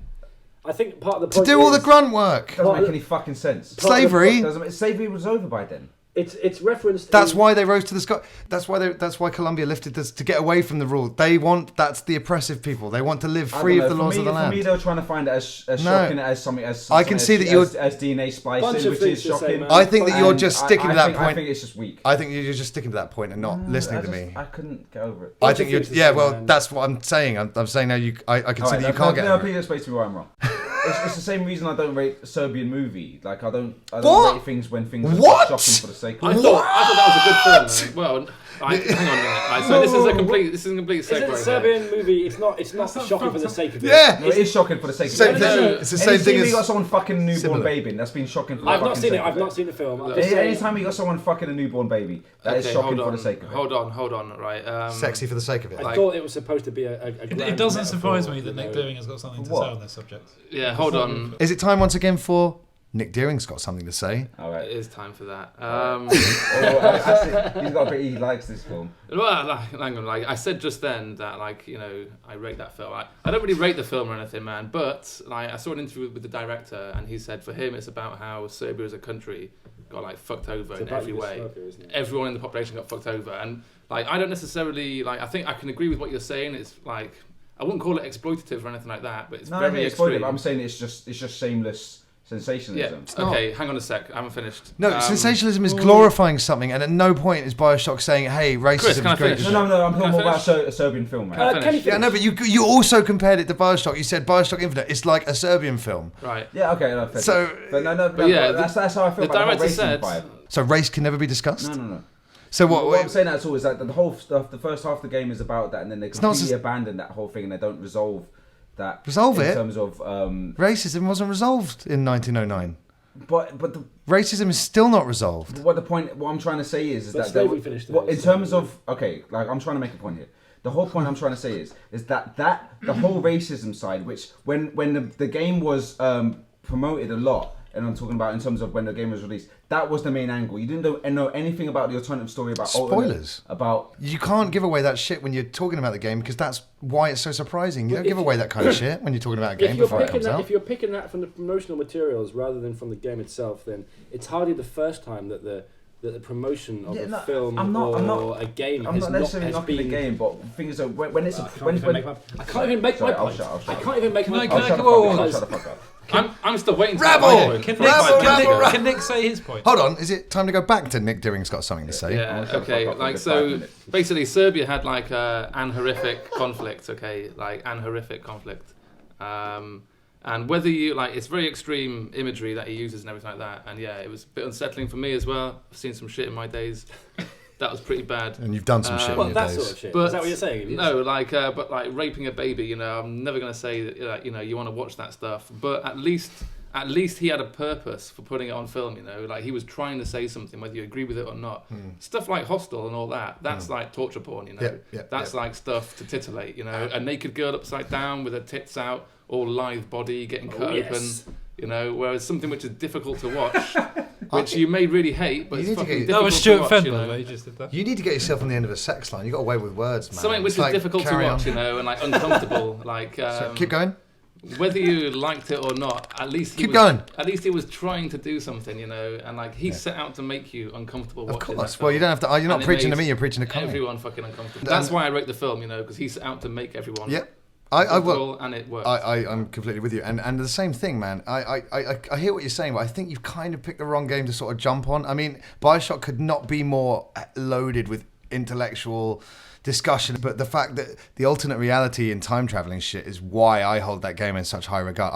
I think part of the To point do all the is- grunt work. Doesn't make any fucking sense. Slavery. Slavery was over by then. It's referenced. That's in- why they rose to the sky. That's why Colombia lifted this to get away from the rule. That's the oppressive people. They want to live free I of don't the know. laws of the For me, land. they were trying to find it as No. shocking as something as I can see that you're- as DNA Bunch splicing, of which things is to say, shocking. man. I think that you're And just sticking to that I point. think it's just weak. I think you're just sticking to that point and not listening to me. I couldn't get over it. I think you're. Bunch of things to Yeah, say, well, man. that's what I'm saying. I'm saying now I can see that you can't get No, over it. please explain to me why I'm wrong. It's the same reason I don't rate a Serbian movie. I don't What? rate things when things What? are shocking for the sake I of it. thought that was a good film. Man. Well, Right, hang on a minute. Right, so this is a complete segue. Is it a Serbian movie? It's not shocking for the sake of it. Yeah. No, it is shocking for the sake of Same it. thing. no. It's the same thing Anytime as you got someone fucking a newborn similar. baby, that's been shocking for the I've not fucking seen it. sake of I've not seen the film. I'm Okay, just saying- Anytime you got someone fucking a newborn baby, that is Okay, shocking hold for on. the sake of it. Hold on, right. sexy for the sake of it. I thought it was supposed to be a It grand doesn't metaphor, surprise me you that Nick know. Deering has got something to What? say on this subject. Yeah, hold on. Is it time once again for Nick Deering's got something to say? All right. It is time for that. He's got a bit. He likes this film. Well, hang on. Like I said just then, that I rate that film. I don't really rate the film or anything, man. But I saw an interview with the director, and he said for him it's about how Serbia as a country got fucked over in every way. Yugoslavia, isn't it? Everyone in the population got fucked over, and I don't necessarily I think I can agree with what you're saying. It's I wouldn't call it exploitative or anything like that, but it's No, very it's exploitive. extreme. I'm saying it's just shameless Yeah. sensationalism. Okay, hang on a sec. I haven't finished. No, sensationalism is glorifying something, and at no point is Bioshock saying, "Hey, racism Chris, can I is great." finish? No, I'm Can I talking more about finish? a Serbian film, Can I right? Can you finish? Yeah, no, but you also compared it to Bioshock. You said Bioshock Infinite. It's like a Serbian film. Right. Yeah, okay. No, fair So- enough. But no, But yeah, that's how I feel the about the whole director racing said- vibe. So race can never be discussed. No. So What I'm saying that's all is that the whole stuff, the first half of the game is about that, and then they not completely just- abandon that whole thing and they don't resolve that. Resolve in it? terms of, Racism wasn't resolved in 1909. but Racism is still not resolved. what I'm trying to say is But that slavery finished in then, terms so- of I'm trying to make a point here. The whole point I'm trying to say is that the whole racism side, which when the game was promoted a lot, and I'm talking about in terms of when the game was released, that was the main angle. You didn't know anything about the alternative story about Spoilers. about. You can't give away that shit when you're talking about the game because that's why it's so surprising. You don't give away that kind of shit when you're talking about a game before it comes out. If you're picking that from the promotional materials rather than from the game itself, then it's hardly the first time that the promotion of a film or a game I'm has not necessarily has knocking the been. game, but the thing is that when it's I can't even make my Sorry, I'll point. shut I can't even make my Can point. I I'll go shut the fuck up. I'm still waiting to Rabble! get my point. Can from Nick, my Rabble, point. rabble, can Nick say his point? Hold on, is it time to go back to Nick Deering's got something to say? Yeah, shut the okay. fuck up for a good 5 So minutes. basically, Serbia had an horrific conflict. Okay, an horrific conflict. And whether you it's very extreme imagery that he uses and everything like that. And yeah, it was a bit unsettling for me as well. I've seen some shit in my days. That was pretty bad. And you've done some shit in Well, your that days. sort of shit. But Is that what you're saying? No, but raping a baby. I'm never gonna say that. You want to watch that stuff. But at least he had a purpose for putting it on film. He was trying to say something, whether you agree with it or not. Stuff like Hostel and all that. That's like torture porn. That's like stuff to titillate. A naked girl upside down with her tits out, all lithe body getting cut yes. open. Whereas something which is difficult to watch, which you may really hate, but You it's need to fucking get- That difficult was to Stuart watch. Fenn, by the way. He just did that. You need to get yourself on the end of a sex line. You got away with words, man. Something which It's is difficult to carry watch, on. and uncomfortable. So, keep going. Whether you liked it or not, at least Keep going. At least he was trying to do something, and he set out to make you uncomfortable. Of watching course. that Well, you film. don't have to. You're not And it preaching to made me. You're preaching to Connie. Everyone fucking uncomfortable. That's why I wrote the film, because he set out to make everyone. Yeah. I will. and it worked. I'm completely with you, and the same thing, man. I hear what you're saying, but I think you've kind of picked the wrong game to sort of jump on. I mean, Bioshock could not be more loaded with intellectual discussion, but the fact that the alternate reality and time traveling shit is why I hold that game in such high regard.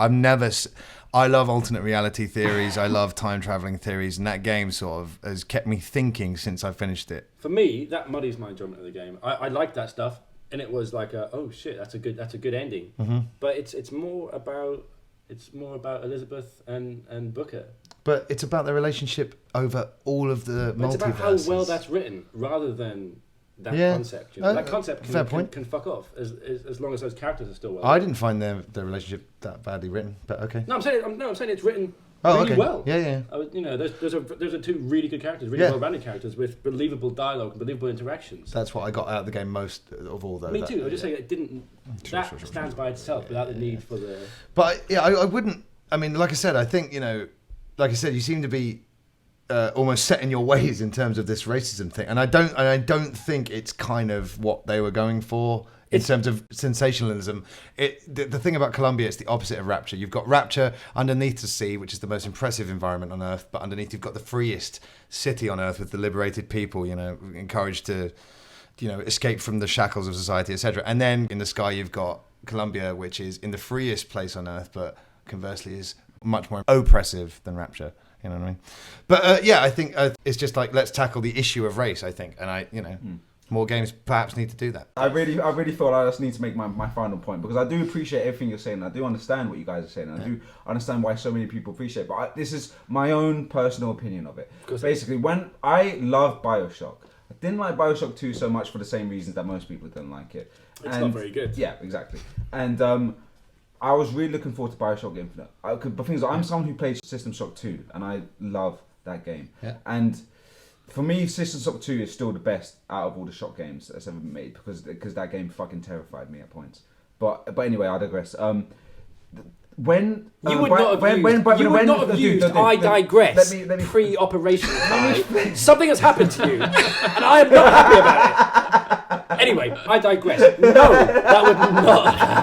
I love alternate reality theories. I love time traveling theories, and that game sort of has kept me thinking since I finished it. For me, that muddies my enjoyment of the game. I like that stuff, and it was like, oh shit, that's a good ending. Mm-hmm. But it's more about Elizabeth and Booker. But it's about the relationship over all of the But multiverses. it's about how well that's written, rather than that Yeah. concept. That concept fair point. can fuck off as long as those characters are still well. I didn't find their relationship that badly written, but okay. No, I'm saying it's written Oh, really okay. well. Yeah. Those are two really good characters, really Yeah. well-rounded characters with believable dialogue and believable interactions. That's what I got out of the game most of all, though. Me too. I'm just saying it didn't. Sure. Stands by itself without the need for the. But yeah, I wouldn't. I mean, like I said, I think like I said, you seem to be almost set in your ways in terms of this racism thing, and I don't think it's kind of what they were going for. In terms of sensationalism, the thing about Colombia, it's the opposite of Rapture. You've got Rapture underneath the sea, which is the most impressive environment on Earth, but underneath you've got the freest city on Earth with the liberated people, encouraged to, escape from the shackles of society, etc. And then in the sky you've got Colombia, which is in the freest place on Earth, but conversely is much more oppressive than Rapture. You know what I mean? But I think it's just like, let's tackle the issue of race, I think. And more games perhaps need to do that. I really feel like I just need to make my final point, because I do appreciate everything you're saying. I do understand what you guys are saying. I do understand why so many people appreciate it. But this is my own personal opinion of it. Basically, when I love Bioshock, I didn't like Bioshock 2 so much for the same reasons that most people didn't like it. It's not very good. Yeah, exactly. And I was really looking forward to Bioshock Infinite. The thing is, I'm someone who played System Shock 2, and I love that game. Yeah. And for me, System Shock 2 is still the best out of all the Shock games that's ever been made, because that game fucking terrified me at points. But anyway, I digress. When you would not have used "I digress" let me pre-operation time. Something has happened to you, and I am not happy about it. Anyway, I digress. No, that would not happen.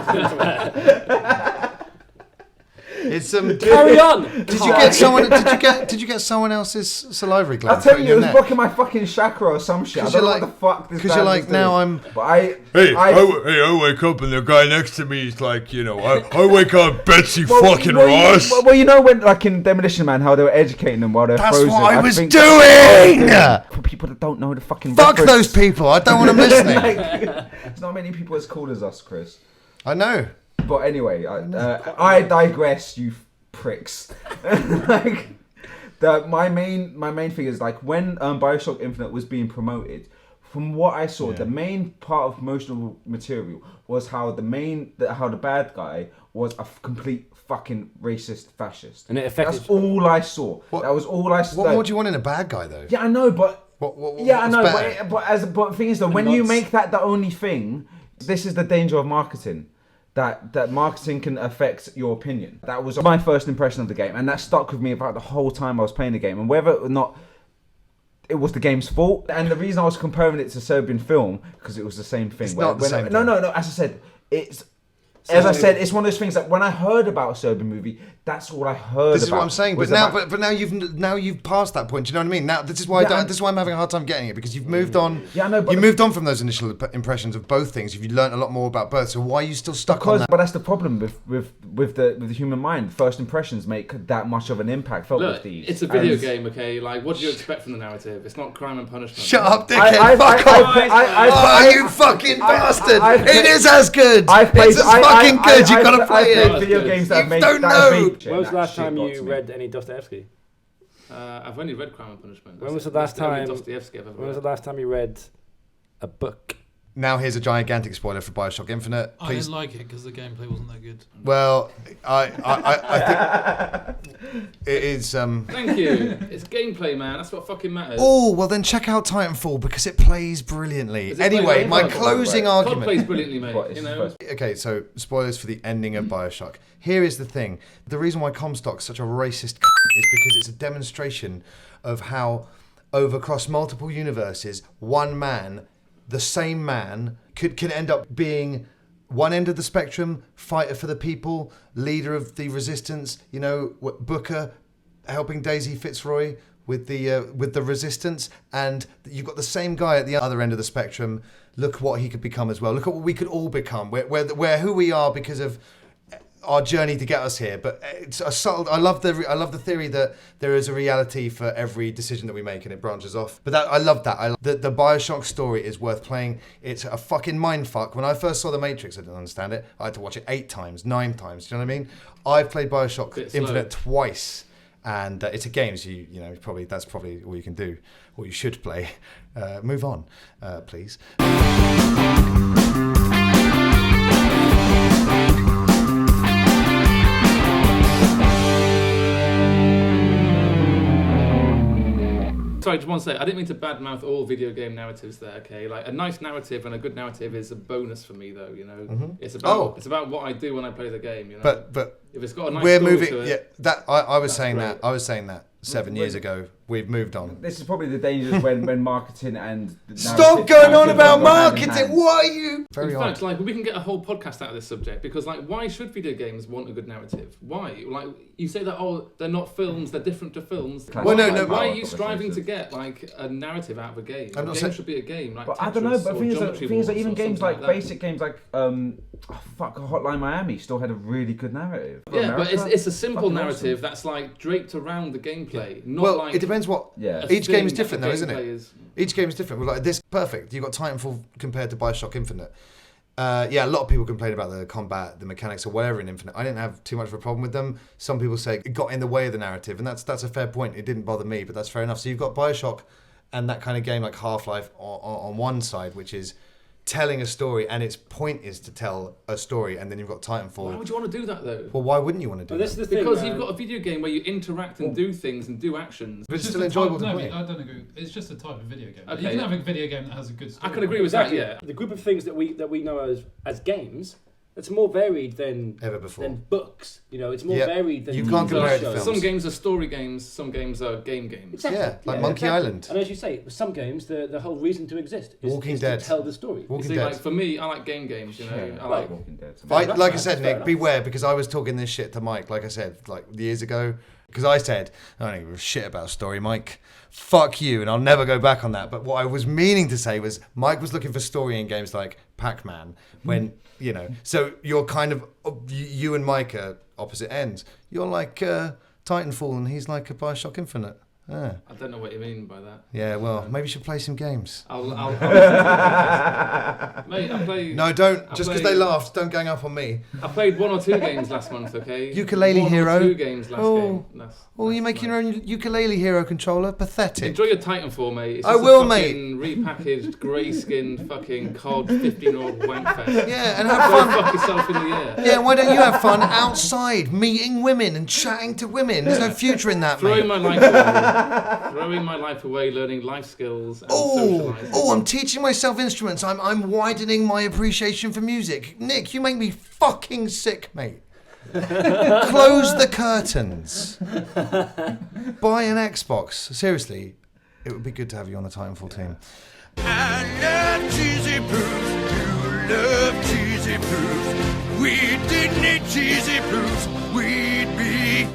It's Carry on. Did you get someone? Did you get someone else's salivary gland? I'll tell you, it was blocking my fucking chakra or some shit. I don't know what the fuck this. Because you're like, now I'm. But I wake up and the guy next to me is like, I wake up, Betsy fucking Ross. Well, you know when, like in Demolition Man, how they were educating them while they're That's frozen. what I was doing. For people that don't know the fucking. Fuck those people! I don't want them listening. There's not many people as cool as us, Chris. I know. But anyway, I digress, you pricks. My main thing is, like, when Bioshock Infinite was being promoted, from what I saw, the main part of promotional material was how the bad guy was a complete fucking racist fascist. And it affected. That's all I saw. That was all I saw. What more do you want in a bad guy, though? Yeah, I know, but I know, better? but the thing is that when you make that the only thing, this is the danger of marketing. That marketing can affect your opinion. That was my first impression of the game, and that stuck with me about the whole time I was playing the game. And whether or not it was the game's fault, and the reason I was comparing it to Serbian Film, because it was the same thing. It's not the same thing. No. As I said, it's one of those things that when I heard about a Serbian movie, that's all I heard. This is what I'm saying. But now you've passed that point. Do you know what I mean? Now this is why I'm having a hard time getting it, because you've moved on. Yeah, I know. But you moved on from those initial impressions of both things. You've learned a lot more about both. So why are you still stuck on that? But that's the problem with the human mind. First impressions make that much of an impact. Look, it's a video game, okay? Like, what do you expect from the narrative? It's not Crime and Punishment. Shut up, dickhead! Fuck off! You fucking bastard! It is as good. It's as fucking good. You gotta play it. Video games that You don't know. When was the last time you read any Dostoevsky? I've only read Crime and Punishment. When was the last time? Dostoevsky I've ever When was the last time you read a book? Now here's a gigantic spoiler for Bioshock Infinite. I didn't like it because the gameplay wasn't that good. Well, I think it is. Thank you. It's gameplay, man. That's what fucking matters. Oh, well then check out TitanFall, because it plays brilliantly. Anyway, my closing COD argument. plays brilliantly, mate. Okay, so spoilers for the ending of Bioshock. Here is the thing. The reason why Comstock's such a racist is because it's a demonstration of how, over across multiple universes, one man, the same man, can end up being one end of the spectrum, fighter for the people, leader of the resistance, Booker helping Daisy Fitzroy with the resistance, and you've got the same guy at the other end of the spectrum. Look what he could become as well. Look at what we could all become. We're who we are because of our journey to get us here. But it's a subtle. I love the theory that there is a reality for every decision that we make, and it branches off. But I love that. The Bioshock story is worth playing. It's a fucking mindfuck. When I first saw The Matrix, I didn't understand it. I had to watch it 8 times, 9 times. Do you know what I mean? I've played Bioshock Infinite twice, and it's a game. So that's probably all you can do, or you should play. Move on, please. Sorry, just one second. I didn't mean to badmouth all video game narratives there, okay? Like, a nice narrative and a good narrative is a bonus for me, though, Mm-hmm. It's about what I do when I play the game, But if it's got a nice we're story moving. to it, Yeah, that I was saying great. that. I was saying that 7 years ago. We've moved on. This is probably the dangers when marketing and Stop going on about marketing. Why are you? Very in odd. fact, like, we can get a whole podcast out of this subject, because, like, why should video games want a good narrative? Why? Like, you say that they're not films, they're different to films. Well, no. Why are you striving to get like a narrative out of a game? I'm A not game saying- should be a game. Like, But I don't know. But Tetris or things Geometry that Wars even or games something like that. basic games like Hotline Miami still had a really good narrative. Yeah, but America, it's a simple fucking narrative awesome. that's like draped around the gameplay. Not Well, like it depends depends what. Yeah. Each game is Thing different, that though, the isn't it? gameplay is- Each game is different. Well, like this, perfect. You got Titanfall compared to Bioshock Infinite. Yeah, a lot of people complain about the combat, the mechanics, or whatever in Infinite. I didn't have too much of a problem with them. Some people say it got in the way of the narrative, and that's a fair point. It didn't bother me, but that's fair enough. So you've got Bioshock and that kind of game like Half-Life on one side, which is telling a story, and its point is to tell a story, and then you've got Titanfall. Why would you want to do that though? Well, why wouldn't you want to do Well, this is that? the thing. Because you've got a video game where you interact and do things and do actions. But it's just still a enjoyable type, to no, play. I don't agree. It's just a type of video game. Okay, You can yeah. have a video game that has a good story. I can agree with that, Exactly. yeah. The group of things that we know as games, it's more varied than Ever before. books. You know, it's more Yep. varied than You can't TV compare it to shows. films. Some games are story games, some games are game games. Exactly. Yeah, like Monkey Island. And as you say, with some games, the whole reason to exist is, Walking is Dead. to tell the story. You Walking see, Dead. like for me, I like games, you know. Yeah, I like Walking Dead. Like I That's said, fair Nick, enough. beware, because I was talking this shit to Mike, like I said, like years ago. Because I said, I don't give a shit about story, Mike. Fuck you, and I'll never go back on that. But what I was meaning to say was, Mike was looking for story in games like Pac-Man, when, you know, so you're kind of, you and Mike are opposite ends. You're like Titanfall, and he's like a Bioshock Infinite. Yeah. I don't know what you mean by that. Yeah, well, maybe you should play some games. Mate, I played. No, don't. I Just because played- they laughed, don't gang up on me. I played 1 or 2 games last month. Okay. Ukulele one Hero. Or 2 games last Oh. game. Oh, you make your own ukulele hero controller? Pathetic. Enjoy your Titanfall, mate. It's I just will, a mate. fucking repackaged, grey-skinned, fucking COD 15-year-old wankfest. Yeah, and have Go fun. fuck yourself in the air. Yeah, why don't you have fun outside, meeting women and chatting to women? There's no future in that, Throwing mate. my life away. Throwing my life away, learning life skills and socialising. Oh, I'm teaching myself instruments. I'm widening my appreciation for music. Nick, you make me fucking sick, mate. Close the curtains. Buy an Xbox. Seriously, it would be good to have you on the Titanfall team. I love cheesy poofs. You love cheesy poofs. We didn't need cheesy poofs. We'd be.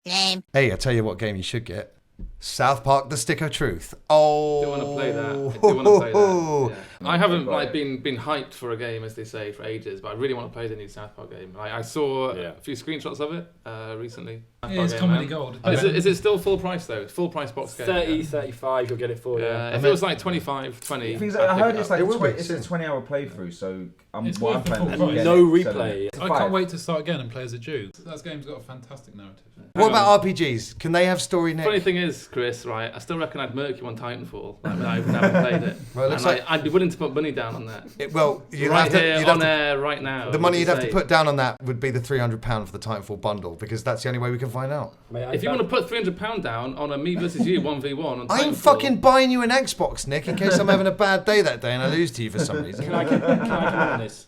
Lame. Hey, I tell you what game you should get. South Park: The Stick of Truth. Oh, I do want to play that. I do want to play that. Yeah. I haven't like been hyped for a game, as they say, for ages, but I really want to play the new South Park game. I saw a few screenshots of it recently. It's comedy gold. Is it still full price though? Full price box game. 30, 35, you'll get it for. Yeah. If it was like 25, 20. Things I'd I pick heard it it's up. like it's a 20-hour playthrough, so It's what I'm worth the playing. full is price. get No it, replay. It's I five. can't wait to start again and play as a Jew. That game's got a fantastic narrative. What about RPGs? Can they have story, Nick? Funny thing is, Chris, right? I still reckon I'd murk you on Titanfall. Like, I haven't played it. Well, it looks And like- I'd be willing to put money down on that. Well, you'd Right have to. here You'd have on to air right now. the money would you'd have to say. put down on that would be the £300 for the Titanfall bundle, because that's the only way we can find out. If you want to put £300 down on a me versus you 1v1 on I'm Titanfall, fucking buying you an Xbox, Nick, in case I'm having a bad day that day and I lose to you for some reason. Can I come in on this?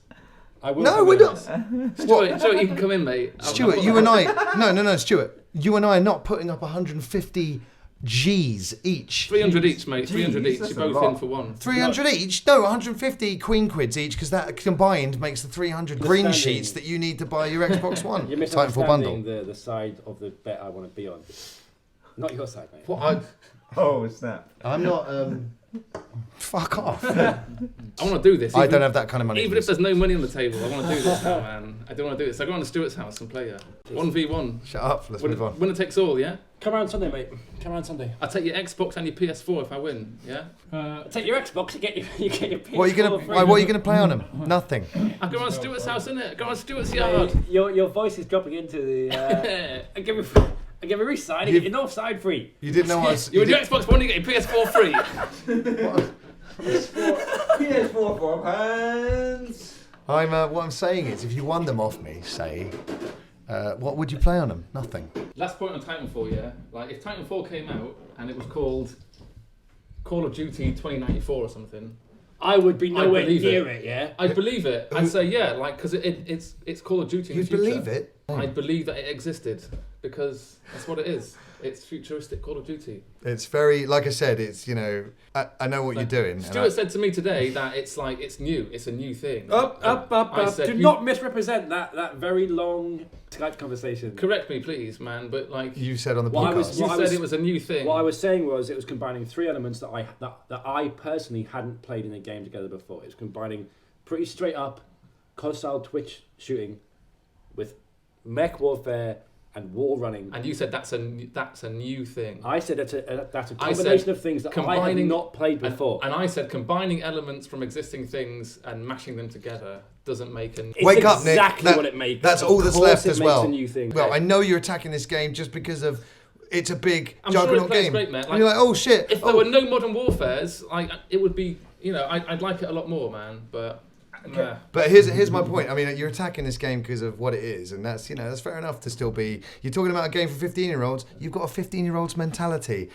I will No, come we're in on not. this. Stuart, you can come in, mate. Stuart, you and I. No, Stuart. You and I are not putting up 150 G's each. 300 each, mate. 300 Jeez, each. that's You're a both in lot. for one. 300 each? No, 150 Queen quids each, because that combined makes the 300 green Understanding. sheets that you need to buy your Xbox One. You're Titanfall bundle. misunderstanding the side of the bet I want to be on. Not your side, mate. What? Oh, snap! I'm not. Fuck off. I want to do this. I don't have that kind of money. Even if there's no money on the table, I want to do this now, man. I do want to do this. I go on to Stuart's house and play 1v1. Shut up. Let's move on. Winner takes all, yeah? Come around Sunday, mate. Come around Sunday. I'll take your Xbox and your PS4 if I win, yeah? Take your Xbox, you get your PS4 What are you gonna? free. What are you gonna play on them? Nothing. I go on Stuart's house, innit? Go on Stuart's yard. Your voice is dropping into the. I give a free side. I get your north side free. You didn't know I was. You would do Xbox One, you get your PS4 free. PS4 for hands. What I'm saying is, if you won them off me, say, what would you play on them? Nothing. Last point on Titanfall, yeah? Like, if Titanfall came out and it was called Call of Duty 2094 or something, I would be nowhere believe near it. it, yeah? I'd believe it. I'd say, yeah, like, because it's Call of Duty in You'd the future. believe it? I'd believe that it existed, because that's what it is. It's futuristic Call of Duty. It's very, like I said, it's, you know, I know what you're doing. and Stuart said to me today that it's like, it's new, it's a new thing. I said, Do you- not misrepresent that very long Skype conversation. Correct me, please, man, but like, You said on the Well, I podcast. was- you What I said was- it was a new thing. What I was saying was it was combining three elements that I personally hadn't played in a game together before. It was combining pretty straight up, close style Twitch shooting with mech warfare and wall running. And you said that's a new thing. I said that's a combination of things that I have not played before. And I said combining elements from existing things and mashing them together doesn't make an... Wake up, Nick. Exactly what it makes. That's all that's left as well. A new thing. Well, I know you're attacking this game just because of it's a big I'm juggernaut sure it plays game. Great, man. And you're like, oh shit. If there were no Modern Warfares, it would be, I'd like it a lot more, man. But But here's my point. I mean, you're attacking this game because of what it is, and that's that's fair enough to still be. You're talking about a game for 15-year-olds. You've got a 15-year-old's mentality.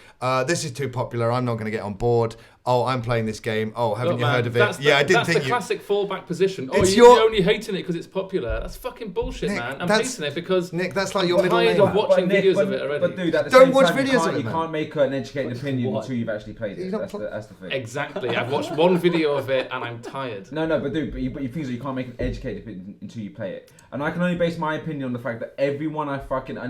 This is too popular. I'm not going to get on board. Oh, I'm playing this game. Oh, haven't you heard of it? I didn't think that's the classic fallback position. Oh, It's you're only hating it because it's popular. That's fucking bullshit, Nick, man. I'm hating it because Nick, that's like your I'm middle tired name. of watching videos of it already. But dude, at the Don't same watch time, videos of it, you man. can't make an educated opinion until you've actually played it. That's the thing. Exactly. I've watched one video of it and I'm tired. No, but dude, but you think so you can't make an educated opinion until you play it. And I can only base my opinion on the fact that everyone I fucking know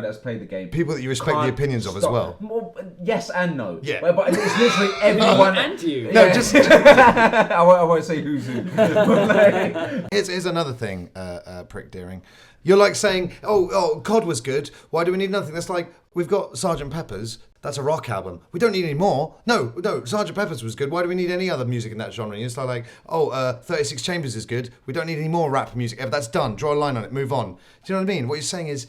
that's played the game. People that you respect the opinions of as well. Well, yes and no. Yeah. But it's literally everyone. And you. No, just I won't say who's who. here's another thing, Prick Deering. You're like saying, oh, COD was good. Why do we need nothing? That's like, we've got Sgt. Pepper's. That's a rock album. We don't need any more. No, Sgt. Pepper's was good. Why do we need any other music in that genre? And it's like, 36 Chambers is good. We don't need any more rap music. That's done. Draw a line on it. Move on. Do you know what I mean? What you're saying is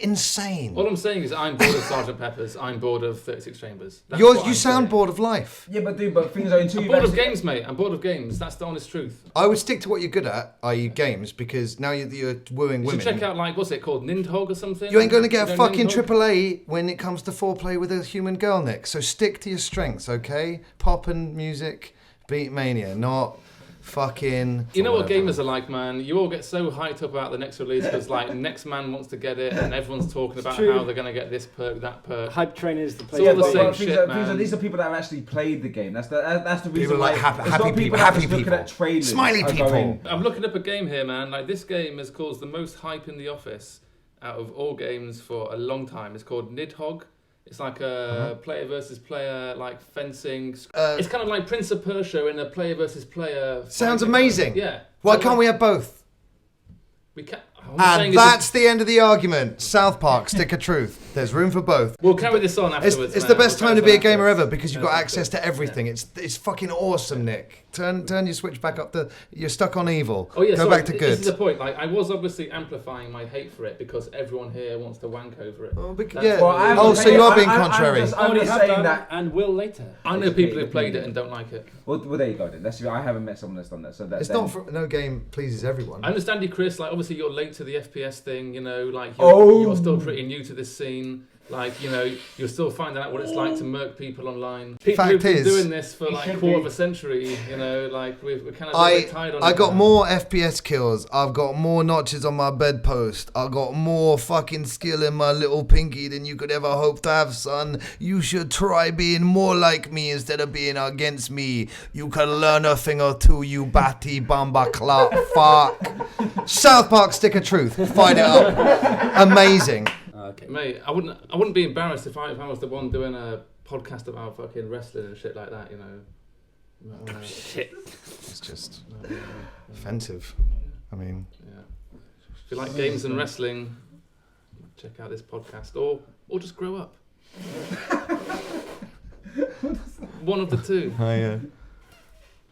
insane. All I'm saying is I'm bored of Sgt. Pepper's. I'm bored of 36 Chambers. You sound bored of life. Yeah, but things are until I'm bored of games, mate. I'm bored of games. That's the honest truth. I would stick to what you're good at, i.e. games, because now you're wooing You women. should check out, what's it called? Nindhogg or something? You ain't going to get a You know fucking Nindhogg? AAA when it comes to foreplay with a human girl, Nick. So stick to your strengths, okay? Pop and music, beat mania, not fucking... You know what gamers are like, man? You all get so hyped up about the next release because, next man wants to get it and everyone's talking about true. how they're going to get this perk, that perk. Hype trainers to play. It's all the but same things shit, are, man. these are people that have actually played the game. That's the reason People why. like happy it's not people, people that happy just looking people. at trailers Smiley are people. going, I'm looking up a game here, man. This game has caused the most hype in the office out of all games for a long time. It's called Nidhogg. It's like a player versus player, fencing. It's kind of like Prince of Persia in a player versus player. Sounds fighting. amazing. Yeah. Why can't we have both? We can't. And that's the end of the argument. South Park, stick of truth. There's room for both. We'll carry this on afterwards. It's the best time to be a gamer ever because you've got access to everything. It's fucking awesome, Nick. Turn your switch back up. You're stuck on evil. Oh yeah, Go back to good. This is the point. I was obviously amplifying my hate for it because everyone here wants to wank over it. Oh, That's so you are being contrary. I'm just saying that. and will later. I know people who've played it and don't like it. Well, there you go then. I haven't met someone that's done that. So It's not for, no game pleases everyone. I understand you, Chris. Obviously you're late to the FPS thing. You're still pretty new to this scene. You're still finding out what it's like to murk people online. People who've been doing this for a quarter of a century, we're kind of tired on it. I got more FPS kills. I've got more notches on my bedpost. I got more fucking skill in my little pinky than you could ever hope to have, son. You should try being more like me instead of being against me. You can learn a thing or two, you batty bamba clot fuck. South Park, stick of truth. Fight it up. Amazing. Okay. Mate, I wouldn't be embarrassed if I was the one doing a podcast about fucking wrestling and shit like that, Shit. It's just offensive. I mean... Yeah. If you like games and wrestling, check out this podcast. Or just grow up. One of the two. Oh, yeah.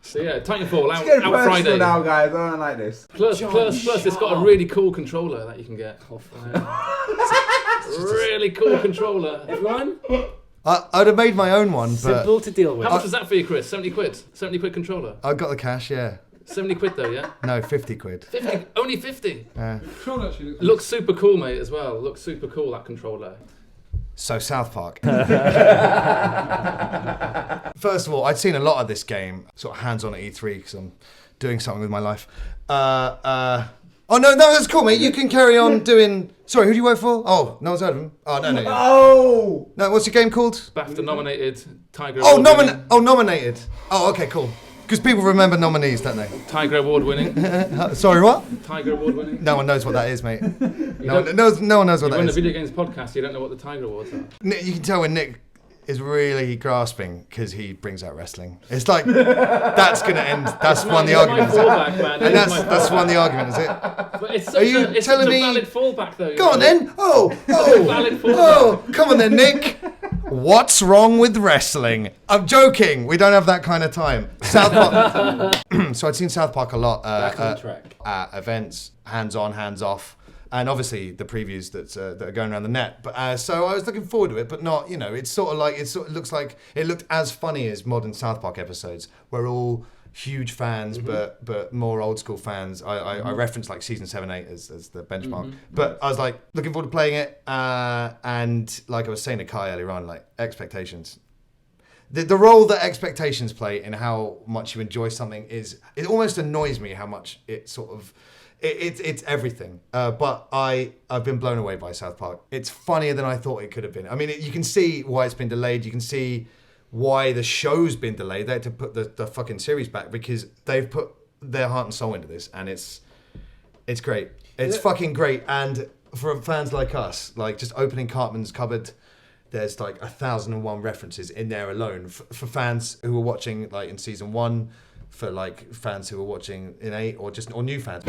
So yeah, TitanFall out Get personal Friday. now, guys. I don't like this. Plus, it's got a really cool controller that you can get. Really cool controller. Everyone, I'd have made my own one, but simple to deal with. How much is that for you, Chris? 70 quid? 70 quid controller? I got the cash, yeah. 70 quid though, yeah? No, 50 quid. 50? Only 50? Controller actually Looks super cool, mate, as well. Looks super cool, that controller. So South Park. First of all, I'd seen a lot of this game, sort of hands-on at E3, because I'm doing something with my life. Oh, no, that's cool, mate. You can carry on doing... Sorry, who do you work for? Oh, no one's heard of him. Oh, no. Oh! No, what's your game called? BAFTA-nominated Tiger Oh, Award-winning. nominated. Oh, okay, cool. Because people remember nominees, don't they? Tiger Award-winning. Sorry, what? Tiger Award-winning. No one knows what that is, mate. No one knows what You that run a is. video games podcast, you don't know what the Tiger Awards are. You can tell when Nick is really grasping because he brings out wrestling. It's like that's going to end. That's one of the arguments. And that's one of the argument, is it? But it's Are you it's telling such me? a valid fallback, though. Go on then. Valid Oh, come on then, Nick. What's wrong with wrestling? I'm joking. We don't have that kind of time. South Park. So I'd seen South Park a lot. Back on track. At events, hands on, hands off. And obviously the previews that are going around the net. But so I was looking forward to it, but not, it's sort of like, it looks like it looked as funny as modern South Park episodes. We're all huge fans, but more old school fans. I referenced like season 7, 8 as the benchmark. But I was like looking forward to playing it. And like I was saying to Kye earlier on, like expectations. The role that expectations play in how much you enjoy something it almost annoys me how much it sort of, it's everything. But I've been blown away by South Park. It's funnier than I thought it could have been. I mean, you can see why it's been delayed. You can see why the show's been delayed. They had to put the fucking series back because they've put their heart and soul into this, and it's great. It's fucking great. And for fans like us, like just opening Cartman's cupboard, there's like 1,001 references in there alone for fans who were watching like in season 1. For like fans who are watching in 8 or new fans.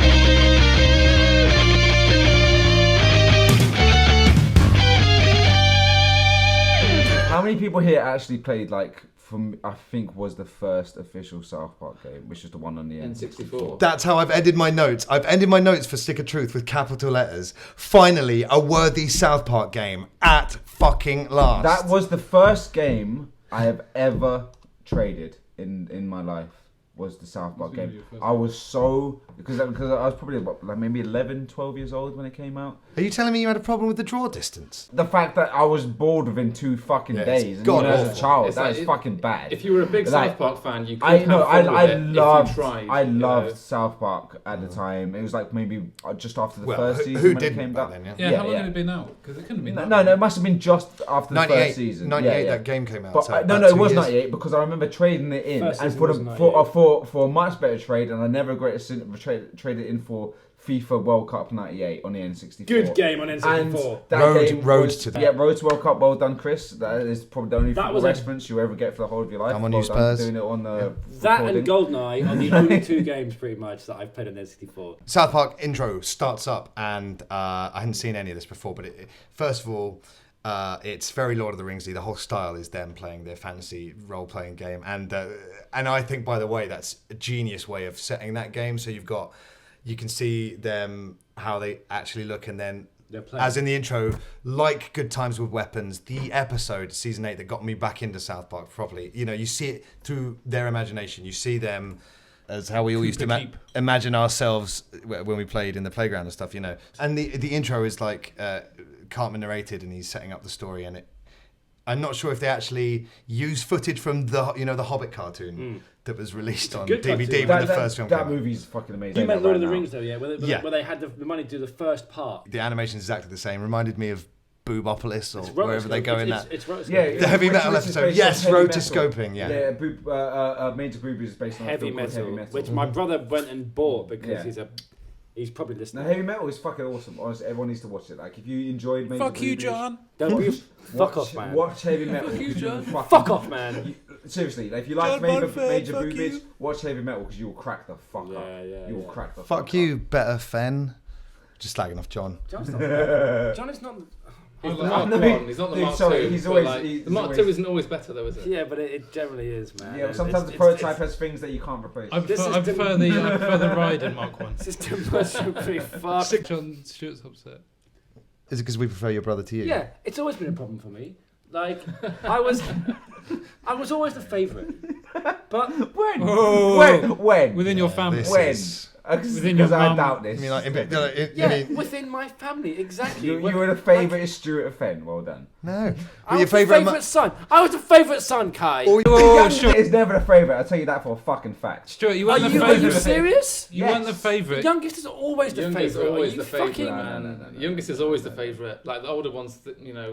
How many people here actually played like from I think was the first official South Park game, which is the one on the N64. That's how I've ended my notes. I've ended my notes for Stick of Truth with capital letters. Finally, a worthy South Park game at fucking last. That was the first game I have ever traded in my life. Was the South Park game. I was so because I was probably about, like maybe 11, 12 years old when it came out. Are you telling me you had a problem with the draw distance? The fact that I was bored within 2 fucking days, and even as a child, It's that like is fucking bad. If you were a big Like, South Park fan, you could I have know. fun with it I if you loved tried. South Park at the time. It was like maybe just after the Well, first season who when it didn't came back out. then, yeah? Yeah, how long had it been out? Because it couldn't have been. No, it must have been just after the 98, first season. 98 that game came out. But so no, about it 2 was years. 98 because I remember trading it in, First and season was 98. for a much better trade, and I never regret traded in for FIFA World Cup 98 on the N64. Good game on N64. And that game Road was, to that. Yeah, Road to World Cup. Well done, Chris. That is probably the only That football was a- reference you ever get for the whole of your life. Come on, well you done Spurs. doing it on the That recording. and GoldenEye are the only 2 games pretty much that I've played on N64. South Park intro starts up, and I hadn't seen any of this before, but first of all, it's very Lord of the Ringsy. The whole style is them playing their fantasy role-playing game, and I think, by the way, that's a genius way of setting that game. So you can see them how they actually look, and then as in the intro, like Good Times with Weapons, the episode season 8 that got me back into South Park properly. You see it through their imagination. You see them as how we all used to imagine ourselves when we played in the playground and stuff, And the intro is like Cartman narrated, and he's setting up the story, and I'm not sure if they actually use footage from the Hobbit cartoon that was released on good DVD cartoon. when the first film came That out. movie's fucking amazing. You meant Lord of the right now. Rings though, yeah? Where they had the money to do the first part. The animation is exactly the same. Reminded me of Boobopolis or It's wherever they go in that. It's rotoscope. Yeah, The heavy which metal is episode. based Yes, on heavy rotoscoping, yeah. Major Boobies is based on a heavy film called metal, Heavy Metal. which my brother went and bought because Yeah. he's probably No, listening. Heavy Metal is fucking awesome. Honestly, everyone needs to watch it. Like, if you enjoyed Major Fuck you, Boobies, John. Don't be fuck watch, off, man. Watch Heavy Metal. Fuck you, John. Fuck off, man. Seriously, like, if you like John Major Bonford, fuck Boobies, you. watch Heavy Metal because you will crack the fuck up. Yeah, You will yeah. crack the Fuck fuck you, up. better Fenn. Just slagging off John. John is not. He's the No, Mark no, 1. He's not the no, Mark sorry, 2. he's but, always- like, he's the Mark always- 2 isn't always better, though, is it? Yeah, but it generally is, man. Yeah, but sometimes the It's- prototype it's- has things that you can't replace. I prefer the ride in Mark 1. It's just too much to be fucked. John Stewart's upset. Is it because we prefer your brother to you? Yeah, it's always been a problem for me. Like, I was always the favourite. But When? Within your family. This When? is- Within your Because I mum. doubt this. I mean, like, yeah, I mean, within my family, exactly. you were the favourite is Stuart Fenn. Well done. no. I Your was the favourite. favourite son. I was the favourite son, Kai. Or The Oh, youngest sure. is never the favourite. I'll tell you that for a fucking fact. Stuart, you Are weren't the you favourite. serious? You weren't the The favourite. youngest is always the Youngest is favourite. Are always you the favourite, fucking... man. No. Youngest is always the favourite. Like, the older ones,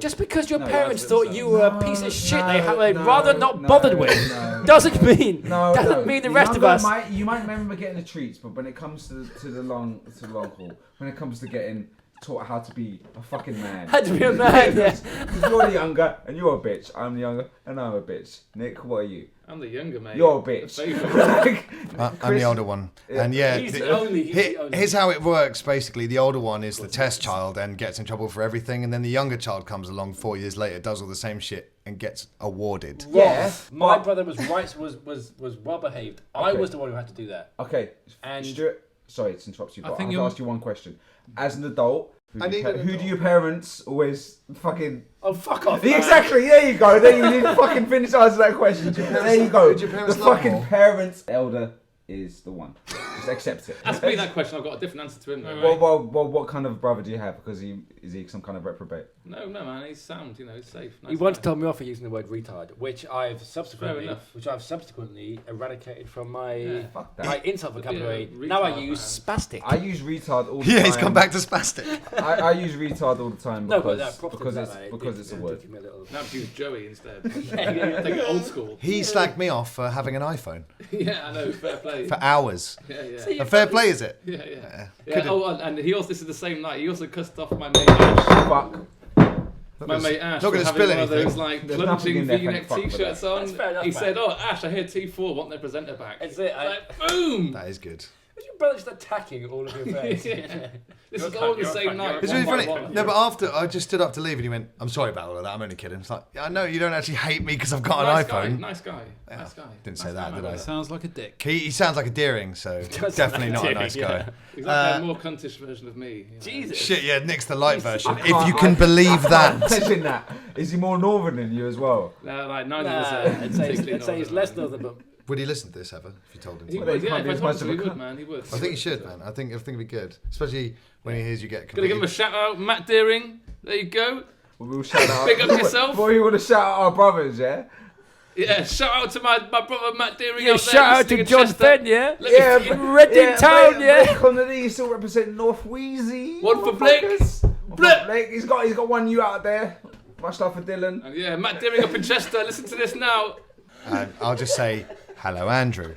Just because your No, parents that's thought themselves. you were a piece of shit No, they'd no, rather not no, bothered with no. doesn't mean No, doesn't mean the The rest of younger us. you might remember getting the treats, but when it comes to the long haul, when it comes to getting taught how to be a fucking man. Had to be a man, yeah. Because you're the younger, and you're a bitch. I'm the younger, and I'm a bitch. Nick, what are you? I'm the younger mate. You're a bitch. I'm the older one. And yeah, He's the only. here's how it works basically. The older one is the test child and gets in trouble for everything, and then the younger child comes along 4 years later, does all the same shit and gets awarded. Yeah, My but- brother was well behaved. I Okay. was the one who had to do that. Okay, And- Stuart, sorry to interrupt you, I but I think have to you're- ask you one question. As an adult, I need an who do your parents always fucking... Oh, fuck off, man. Exactly, there you go. Then you didn't fucking finish answering that question. There you go. Did your parents The love fucking more? parents' elder is the one. Just accept it. Ask me that question. I've got a different answer to him. Though. Well, what kind of brother do you have? Because is he some kind of reprobate? No, man. He's sound. He's safe. He Nice once guy. told me off for using the word retard, which I've Fair subsequently eradicated from my Yeah. Fuck that. my insult vocabulary. retard, Now I use man. spastic. I use retard all the time. Yeah, he's come back to spastic. I use retard all the time No, because, but that property because that, it's man, it because did- it's a it word. did give me a little- Now to use Joey instead. yeah. Take it old school. He slagged me off for having an iPhone Yeah, I know. Fair play. for hours. Yeah. A fair play, is it? Yeah. Could've- Oh, and he also, this is the same night. He also cussed off my mate Ash. Fuck. My mate Ash. Not for gonna having spill one of anything. those like There's nothing plunging in there, V-neck thank fuck for t-shirts on. That's fair enough, He man. said, "Oh, Ash, I hear T4 want their presenter back." That's it. Like, boom. That is good. Was your brother just attacking all of your friends? Yeah. This You're is all on the cunt, same you're a cunt, night. you're a It's One really by funny. one. No, but after I just stood up to leave, and he went, "I'm sorry about all of that. I'm only kidding." It's like, I know you don't actually hate me because I've got Nice an guy, iPhone. nice guy. Nice guy. Didn't say Nice that, guy, did my I? brother. Sounds like a dick. He sounds like a Deering, so definitely not a nice guy. He's like a more cuntish version of me. Jesus. Shit, yeah, Nick's the light version. I If you can't- can believe that. Imagine that. Is he more northern than you as well? No, like neither of us Nah, are I'd say particularly he's northern, less man. northern, but Would he listen to this ever? If you told him He to? Well, would, he yeah. can't If be I as told much him of to, a he would, cunt. man. He would. I think he should, man. I think it'd be good, especially when he hears you get. Gonna give him a shout out, Matt Deering. There you go. We'll shout out. Big up yourself. Boy, you want to shout out our brothers, yeah? Yeah, shout out to my brother Matt Deering. yeah, out there shout out listening to in John Chester. Fenn, yeah. Reading Town, yeah. Connolly, he's still representing North Wheezy. One for Blake. motherfuckers. One for Blake. Blake. He's got one you out there. Much love for Dylan. And yeah, Matt Deering up in Chester. Listen to this now. And I'll just say, hello, Andrew.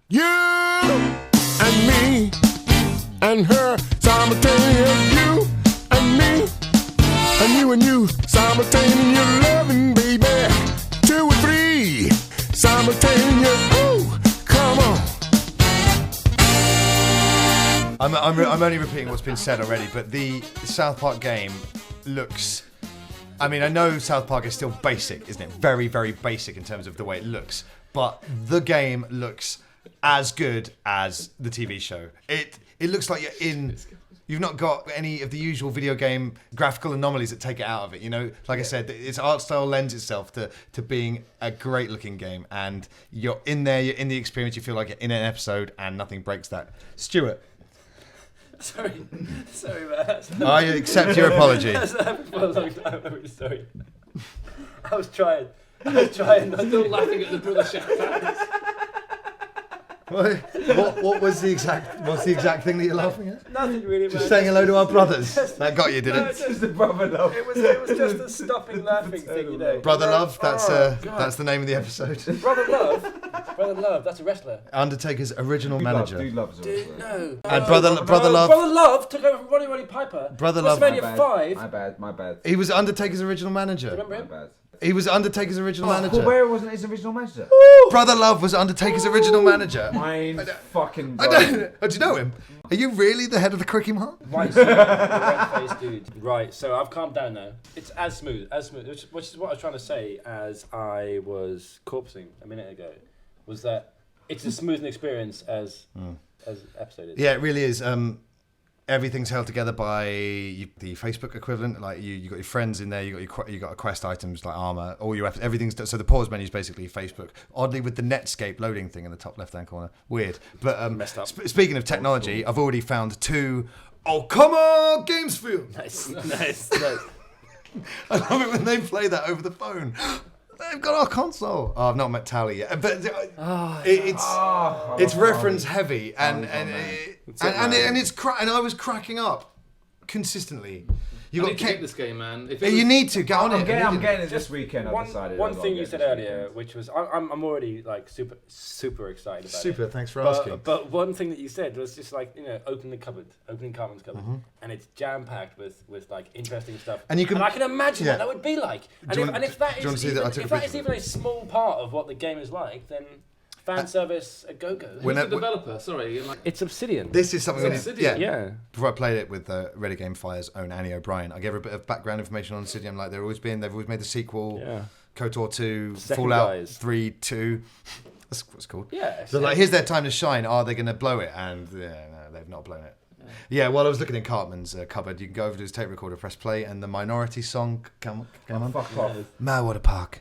You and me and her simultaneous. You and me and you simultaneous loving, baby. 2 or 3 simultaneous. Ooh, come on. I'm only repeating what's been said already, but the South Park game looks. I mean, I know South Park is still basic, isn't it? Very, very basic in terms of the way it looks. But the game looks as good as the TV show. It looks like you're in. You've not got any of the usual video game graphical anomalies that take it out of it. You know, like I said, its art style lends itself to being a great looking game, and you're in there, you're in the experience. You feel like you're in an episode, and nothing breaks that. Stuart, Sorry, man. I accept your apology. That's happened for a long time. I'm really sorry. I was trying not to. Still laughing at the brother shout out. What was the exact thing that you're laughing at? Nothing really, man. Just saying hello to our brothers. That got you, did No, it? just- the brother love. It was just a stopping laughing thing, you know. Brother Love, that's God. the name of the episode. Brother Love, that's a wrestler. Undertaker's original manager. Dude loves us. No. And Brother Love, Brother Love took over from Roddy Piper. Brother Love- WrestleMania 5. My bad. he was Undertaker's original manager. Remember My him? bad. He was Undertaker's original Paul manager. Bearer wasn't his original manager. Brother Love was Undertaker's original manager. Mine fucking. I don't. Oh, do you know him? Are you really the head of the Cricky Mark? White suit, red-faced dude. Right, so I've calmed down now. It's as smooth, which is what I was trying to say as I was corpsing a minute ago, was that it's as smooth an experience as episode is. Yeah, it really is. Everything's held together by the Facebook equivalent. Like you got your friends in there. You got quest items like armor. All your everything's so the pause menu is basically Facebook. Oddly, with the Netscape loading thing in the top left hand corner, weird. But Messed up. Speaking of technology, I've already found 2. Oh come on, games feel. Nice. I love it when they play that over the phone. They've got our console. Oh, I've not met Tally yet, but it's reference heavy and I was cracking up consistently. You I got need to get this game, man. If You need to get on it. I'm getting it this weekend. I've decided. One thing you said earlier, which was I'm already like super excited about it. Super. Thanks for asking. But one thing that you said was just like, you know, opening Carmen's cupboard, and it's jam packed with like interesting stuff. And you can, I can imagine what that would be like. And if that is even a small part of what the game is like, then fan service a go-go. Who's the developer? Sorry. It's Obsidian. This is something. Yeah. Before I played it with Ready Game Fire's own Annie O'Brien, I gave her a bit of background information on Obsidian. Like they've always made the sequel, KOTOR 2, Second Fallout Guys. 3, 2. That's what's called. Yeah. So like, here's their time to shine. Are they going to blow it? And no, they've not blown it. Yeah, well, I was looking in Cartman's cupboard. You can go over to his tape recorder, press play, and the Minority song, come on. Fuck off. Water Park.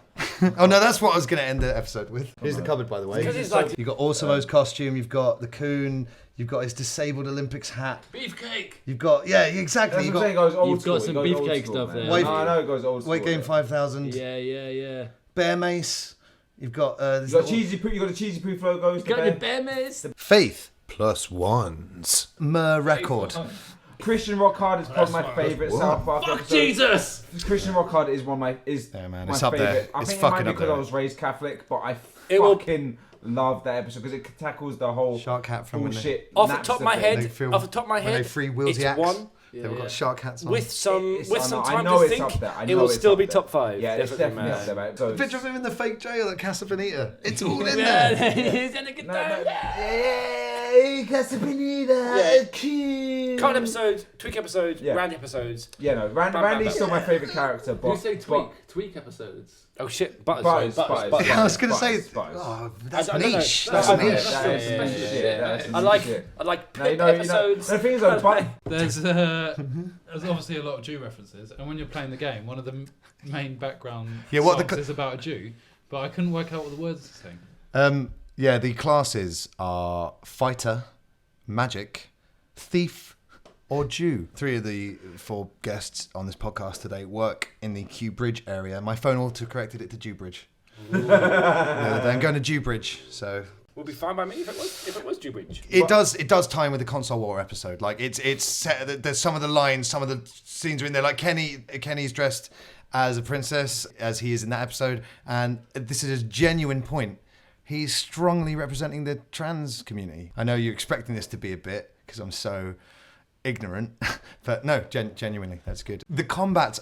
Oh no, that's what I was going to end the episode with. Here's the cupboard, by the way. You've got Orsomo's costume, you've got the coon, you've got his disabled Olympics hat. Beefcake! You've got, exactly. You've got some beefcake stuff there. I know it goes old school. Weight Game 5000. Yeah. Bear Mace. You've got... you got the Cheesy Poof logos. Got the bear mace. Faith plus ones. Record. Christian Rock Hard is probably my favourite South Park episode. Jesus! Christian Rock Hard is my it's favourite. up there. I It's think it fucking might be up because there. I was raised Catholic, but I love that episode because it tackles the whole Shark hat from bullshit. Off the top of my head, when they free Wheels the it's Axe. one. They've got shark hats on. With some I time know to it's think, up there. I it know will it's still up be there. top 5. Yeah, it's definitely up there, mate. So Picture of him in the fake jail at Casa Bonita. It's all in Yeah, there. he's in a guitar. Hey, Casa Bonita. Cute. Current episode, Tweak episode, Randy episodes. Yeah, no, Randy's still my favourite character. But Who say Tweak episodes? Oh shit, Butters. I was going to say, that's I don't know. niche. That's That's niche. niche. That's I like Pip No, episodes. the thing is, though, There's obviously a lot of Jew references, and when you're playing the game, one of the main background songs is about a Jew, but I couldn't work out what the words are saying. The classes are fighter, magic, thief, or Jew. 3 of the 4 guests on this podcast today work in the Kew Bridge area. My phone auto-corrected it to Jew Bridge. I'm going to Jew Bridge, so... Would be fine by me if it was Jew Bridge. It does tie in with the console war episode. Like it's set. There's some of the lines, some of the scenes are in there. Like Kenny's dressed as a princess, as he is in that episode, and this is a genuine point. He's strongly representing the trans community. I know you're expecting this to be a bit because I'm so ignorant, but no, genuinely, that's good. The combat's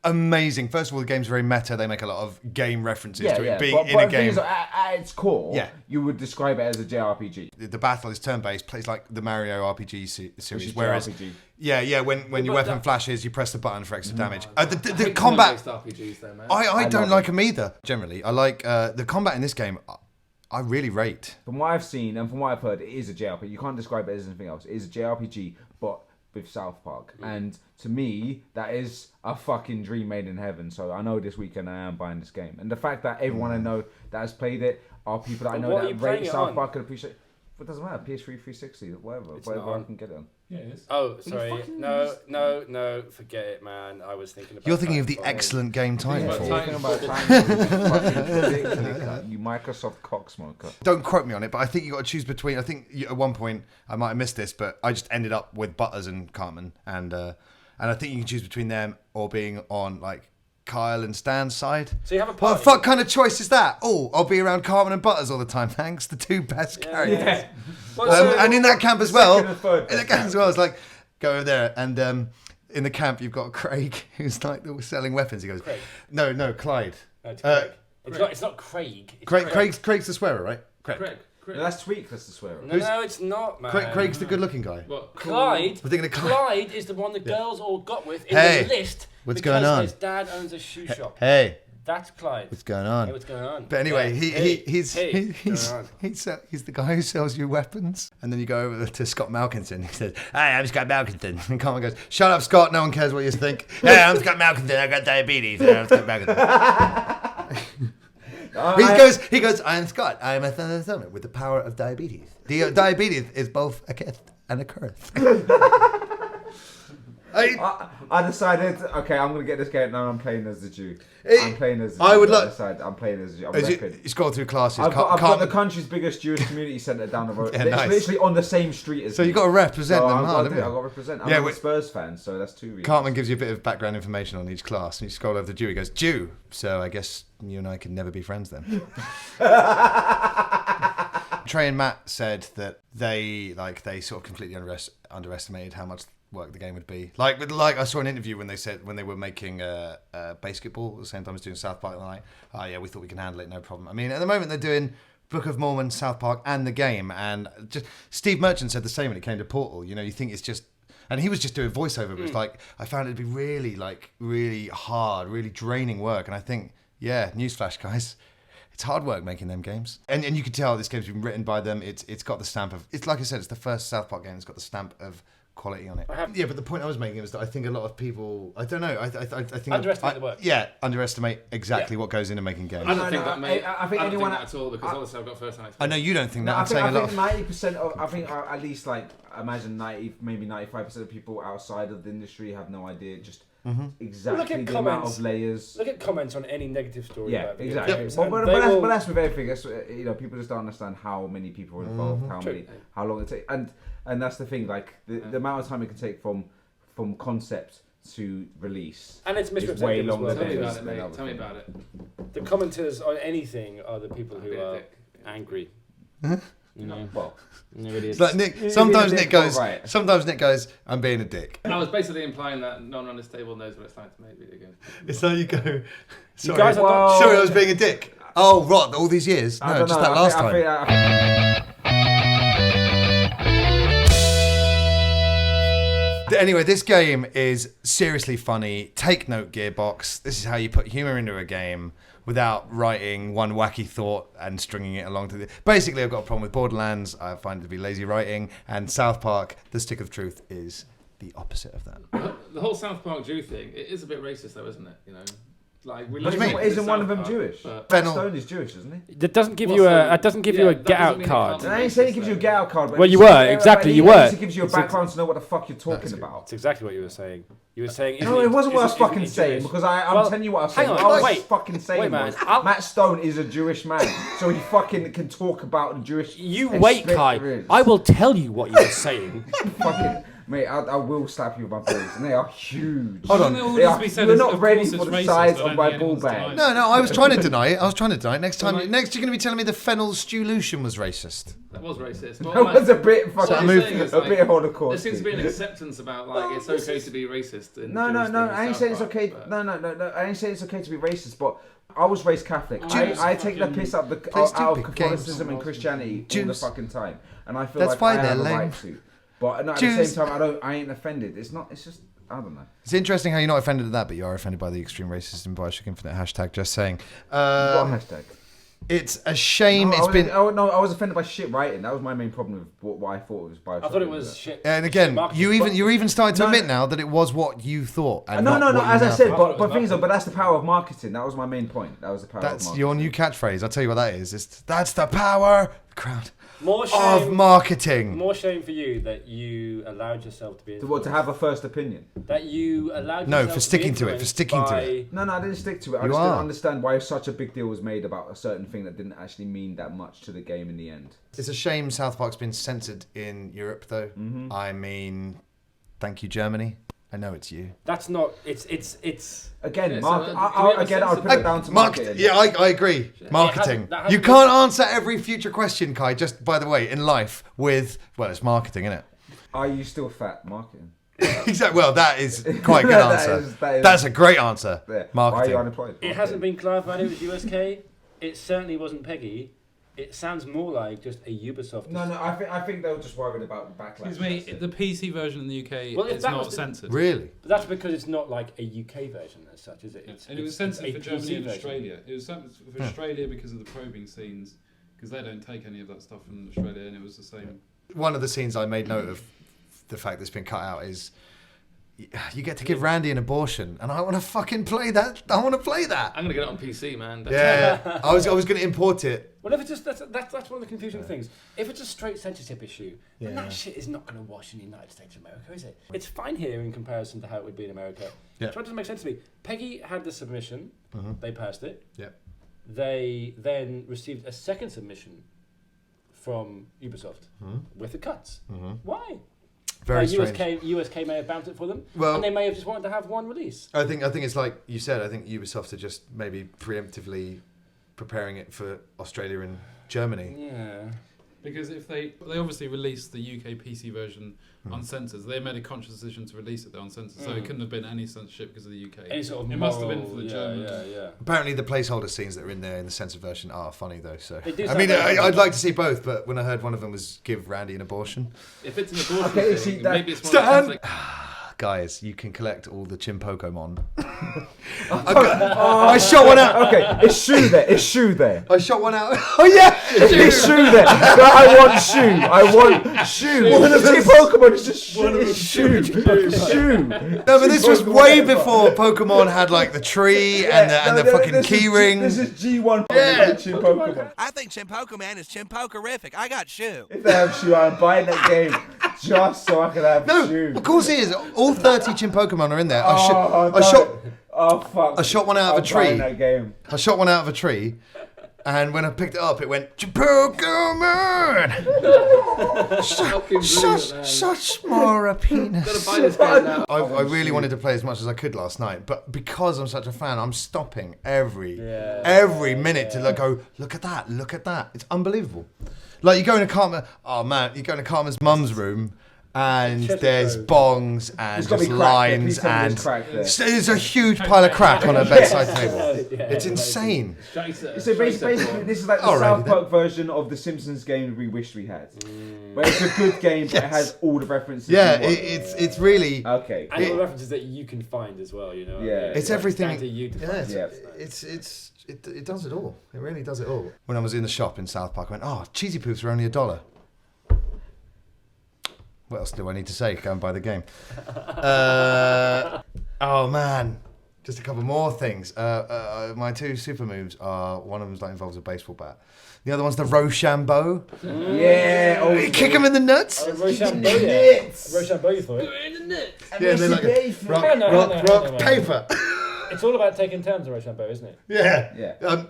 amazing. First of all, the game's very meta. They make a lot of game references to it being in a game. Is, at its core, you would describe it as a JRPG. The battle is turn-based, plays like the Mario RPG series. Whereas, JRPG. when your weapon flashes, you press the button for extra damage. The I combat, RPGs though, man. I don't like them either. Generally, I like the combat in this game. I really rate. From what I've seen and from what I've heard, it is a JRPG. You can't describe it as anything else. It is a JRPG, but with South Park. And to me, that is a fucking dream made in heaven. So I know this weekend I am buying this game. And the fact that everyone I know that has played it are people that I know that rate South Park and appreciate. It doesn't matter. PS3, 360, whatever I can get it on. Yeah, it is. Oh, sorry. No, forget it, man. I was thinking about... You're thinking of the excellent game Titanfall. Talking about Titanfall, you Microsoft cocksmoker. Don't quote me on it, but I think you got to choose between. I think at one point I might have missed this, but I just ended up with Butters and Cartman, and I think you can choose between them or being on like Kyle and Stan's side. So you have a What party. fuck kind of choice is that? Oh, I'll be around Cartman and Butters all the time, thanks. The 2 best characters. Yeah. Well, And in that camp as well, Second and third in that camp as well, it's like, go over there, and in the camp you've got Craig, who's like selling weapons. He goes, Craig. No, Clyde. It's Craig. It's not Craig. It's Craig's the swearer, right? Craig. No, that's Tweak, that's the swearer. No, it's not, man. Craig's the good-looking guy. What? Clyde. We're thinking of Clyde is the one the girls all got with in Hey, the list. what's because going on? His dad owns a shoe shop. Hey, That's Clyde. what's going on? Hey, what's going on? But anyway, Yeah. he's going on? he's the guy who sells you weapons. And then you go over to Scott Malkinson. He says, "Hi, I'm Scott Malkinson." And Cartman goes, "Shut up, Scott. No one cares what you think." "Hey, I'm Scott Malkinson. I got diabetes." I'm Scott Malkinson. He goes, "I am Scott. I am a son with the power of diabetes. The diabetes is both a gift and a curse." I decided, okay, I'm gonna get this game. No, I'm playing as the Jew. I'm playing as. I would like. I'm playing as the Jew. I'm repping. You scroll through classes. I've got the country's biggest Jewish community centre down the road. Yeah, it's nice. literally on the same street as. So you got to represent them hard, haven't you? I've got to represent. I'm a Spurs fan, so that's 2 reasons. Cartman gives you a bit of background information on each class, and you scroll over the Jew. He goes, Jew. So I guess you and I can never be friends then. Trey and Matt said that they sort of completely underestimated how much work the game would be. Like I saw an interview when they were making basketball at the same time as doing South Park. They're like, oh yeah, we thought we can handle it, no problem. I mean, at the moment they're doing Book of Mormon, South Park, and the game, and just Steve Merchant said the same when it came to Portal. You know, you think it's just. And he was just doing voiceover, but it's like, I found it to be really hard, really draining work. And I think, yeah, newsflash, guys, it's hard work making them games. And you can tell this game's been written by them. It's got the stamp of, it's like I said, it's the first South Park game that's got the stamp of quality on it. Yeah, but the point I was making was that I think a lot of people, I don't know, I think underestimate the work. Yeah, underestimate exactly what goes into making games. I don't think that, mate. I think anyone think that at all, because obviously I've got first-hand experience. I know you don't think that. No, I'm saying a lot. I think 90% of, I think at least like imagine 90, maybe 95% of people outside of the industry have no idea just exactly the amount of layers. Look at comments on any negative story. Yeah, about exactly. games, But that's with everything. That's, people just don't understand how many people are involved, how long it takes, and that's the thing. Like the amount of time it can take from concept to release, and it's is way longer Tell me than about it, mate. Tell me about it. The commenters on anything are the people who are angry. You know, well, it's like Nick. Sometimes Nick goes. Right. Sometimes Nick goes. I'm being a dick. I was basically implying that no one on this table knows what it's like to make video games. It's like you go. Sorry, guys are not- sorry, I was being a dick. Oh, right, all these years. No, just that last time. Anyway, this game is seriously funny. Take note, Gearbox. This is how you put humour into a game without writing one wacky thought and stringing it along to the... Basically, I've got a problem with Borderlands. I find it to be lazy writing. And South Park, the stick of truth, is the opposite of that. The whole South Park Jew thing, it is a bit racist though, isn't it? You know? Like, we isn't one of them Jewish? Stone is Jewish, isn't he? That doesn't give you a get out card. I ain't saying it gives you a get out card. But well, you were exactly. You were. It gives you a background to know what the fuck you're talking about. It's exactly what you were saying. You were saying. No, it wasn't what I was fucking saying because I'm telling you what I was saying. What I was fucking saying was Matt Stone is a Jewish man, so he fucking can talk about the Jewish. You wait, Kye. I will tell you what you were saying. Fucking. Mate, I will slap you with my balls, and they are huge. Hold on. You're not ready for the size of my ball bag. No, I was trying to deny it. Next time, you're going to be telling me the Fennel Stewlution was racist. That was racist. That was a bit fucking a bit Holocaust. There seems to be an acceptance about like it's okay to be racist. No. I ain't saying it's okay. No. I ain't saying it's okay to be racist, but I was raised Catholic. I take the piss out of Catholicism and Christianity all the fucking time, and I feel like I have a right to. But at the same time, I ain't offended. It's just, I don't know. It's interesting how you're not offended at that, but you are offended by the extreme racism in Bioshock Infinite. # just saying. What hashtag? It's a shame. I was offended by shit writing. That was my main problem with what I thought was Bioshock. I thought it was shit. And again, you're even starting to admit now that it was what you thought. And no. As I said, but that's the power of marketing. That was my main point. That was the power. That's your new catchphrase. I'll tell you what that is. That's the power. Crowd. More shame, of marketing. More shame for you that you allowed yourself to be to have a first opinion. That you allowed yourself for sticking to it. No, I didn't stick to it. I just didn't understand why such a big deal was made about a certain thing that didn't actually mean that much to the game in the end. It's a shame South Park's been censored in Europe, though. Mm-hmm. I mean, thank you, Germany. I know it's you. That's not. It's again. I'll put it down to marketing. Yeah, I agree. Marketing. You can't answer every future question, Kye. Just by the way, in life with it's marketing, isn't it? Are you still fat? Marketing. Exactly. Well, that is quite a good answer. That's a great answer. Yeah. Marketing. Why are you unemployed? It hasn't been clarified it was USK. It certainly wasn't Peggy. It sounds more like just a Ubisoft. No, I think they were just worried about backlash. Excuse me, the PC version in the UK is not censored. Really? But that's because it's not like a UK version as such, is it? Yeah. And it was censored for Germany and Australia. It was censored for Australia because of the probing scenes, because they don't take any of that stuff from Australia, and it was the same. One of the scenes I made note of, the fact that's been cut out is you get to give Randy an abortion, and I want to fucking play that. I want to play that. I'm gonna get it on PC, man. Yeah, I was going to import it. Well, if it's just that's one of the confusing things. If it's a straight censorship issue, then that shit is not going to wash in the United States of America, is it? It's fine here in comparison to how it would be in America. Yeah. So it doesn't make sense to me. Peggy had the submission. They passed it. Yeah. They then received a second submission from Ubisoft with the cuts. Why? Very strange. USK may have bounced it for them, Well, and they may have just wanted to have one release. I think it's like you said. I think Ubisoft are just maybe preemptively preparing it for Australia and Germany. Yeah. Because if they obviously released the UK PC version uncensored, they made a conscious decision to release it there uncensored, so it couldn't have been any censorship because of the UK. Any sort of it must have been for the German. Yeah. Apparently, the placeholder scenes that are in there in the censored version are funny though. So They do I mean, sound very I'd like to see both, but when I heard one of them was give Randy an abortion, If it's an abortion thing, maybe it's one Stan! of those like, guys, you can collect all the Chim Pokemon. I shot one out. Okay, it's Shoe there. It's Shoe there. I shot one out. Oh yeah, It's Shoe there. I want Shoe. I want Shoe. One of the Pokemon is just Shoe. Shoe. No, but this was way before Pokemon had like the tree and the fucking key ring. This is G1 Pokemon. I think Chimpokeman is Chimpokerific. I got Shoe. If they have Shoe, I'm buying that game just so I can have Shoe. Of course it is. All 30 Chim Pokemon are in there. I shot one out of a tree. That game. I shot one out of a tree, and when I picked it up, it went Pokemon. Such more a penis. gotta buy this game now. I really wanted to play as much as I could last night, but because I'm such a fan, I'm stopping every minute to go. Look at that. It's unbelievable. Like you go into Karma's mum's room. And there's bongs and just lines and there's a huge pile of crack on her bedside table. It's insane. So basically, this is like the South Park version of the Simpsons game we wished we had. Where it's a good game, but it has all the references. Yeah, it's really okay. And all the references that you can find as well, you know. Yeah, it's everything. Down to you to find. It does it all. It really does it all. When I was in the shop in South Park, I went, cheesy poofs are only $1. What else do I need to say? Go and buy the game. Oh man, just a couple more things. My two super moves are one of them involves a baseball bat. The other one's the Rochambeau. Yeah. Oh, you kick him in the nuts. Rochambeau, yeah. Rochambeau, you thought. in the nuts. Yeah, and then rock, paper. It's all about taking turns, Rochambeau, isn't it? Yeah. We'll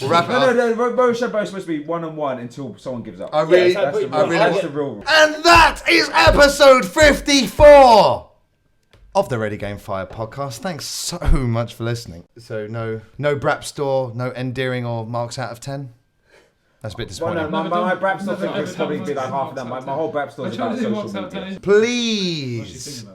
wrap it up. No, Rochambeau is supposed to be 1-on-1 until someone gives up. That's the rule. And that is episode 54 of the Ready Game Fire podcast. Thanks so much for listening. So no Brap Store, no endearing or marks out of 10. That's a bit disappointing. Well, no, my Brap Store thing would probably be like half of that. My whole Brap Store is about social media.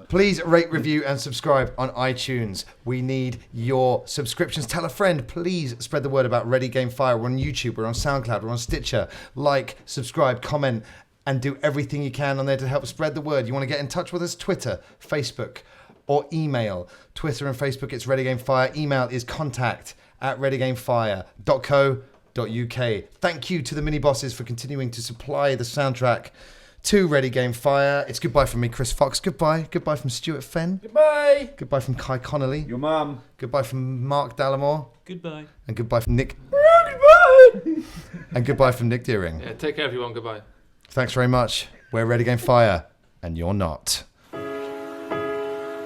Please rate, review and subscribe on iTunes. We need your subscriptions. Tell a friend. Please spread the word about Ready Game Fire. We're on YouTube. We're on SoundCloud. We're on Stitcher. Like, subscribe, comment, and do everything you can on there to help spread the word. You want to get in touch with us? Twitter, Facebook, or email. Twitter and Facebook, it's Ready Game Fire. Email is contact@readygamefire.co.uk. Thank you to the mini bosses for continuing to supply the soundtrack to Ready Game Fire. It's goodbye from me, Chris Fox. Goodbye from Stuart Fenn. Goodbye. Goodbye from Kye Connolly. Your mum. Goodbye from Mark Dallamore. Goodbye. And goodbye from Nick. And goodbye from Nick Deering. Yeah, take care, everyone. Goodbye. Thanks very much. We're Ready Game Fire, and you're not.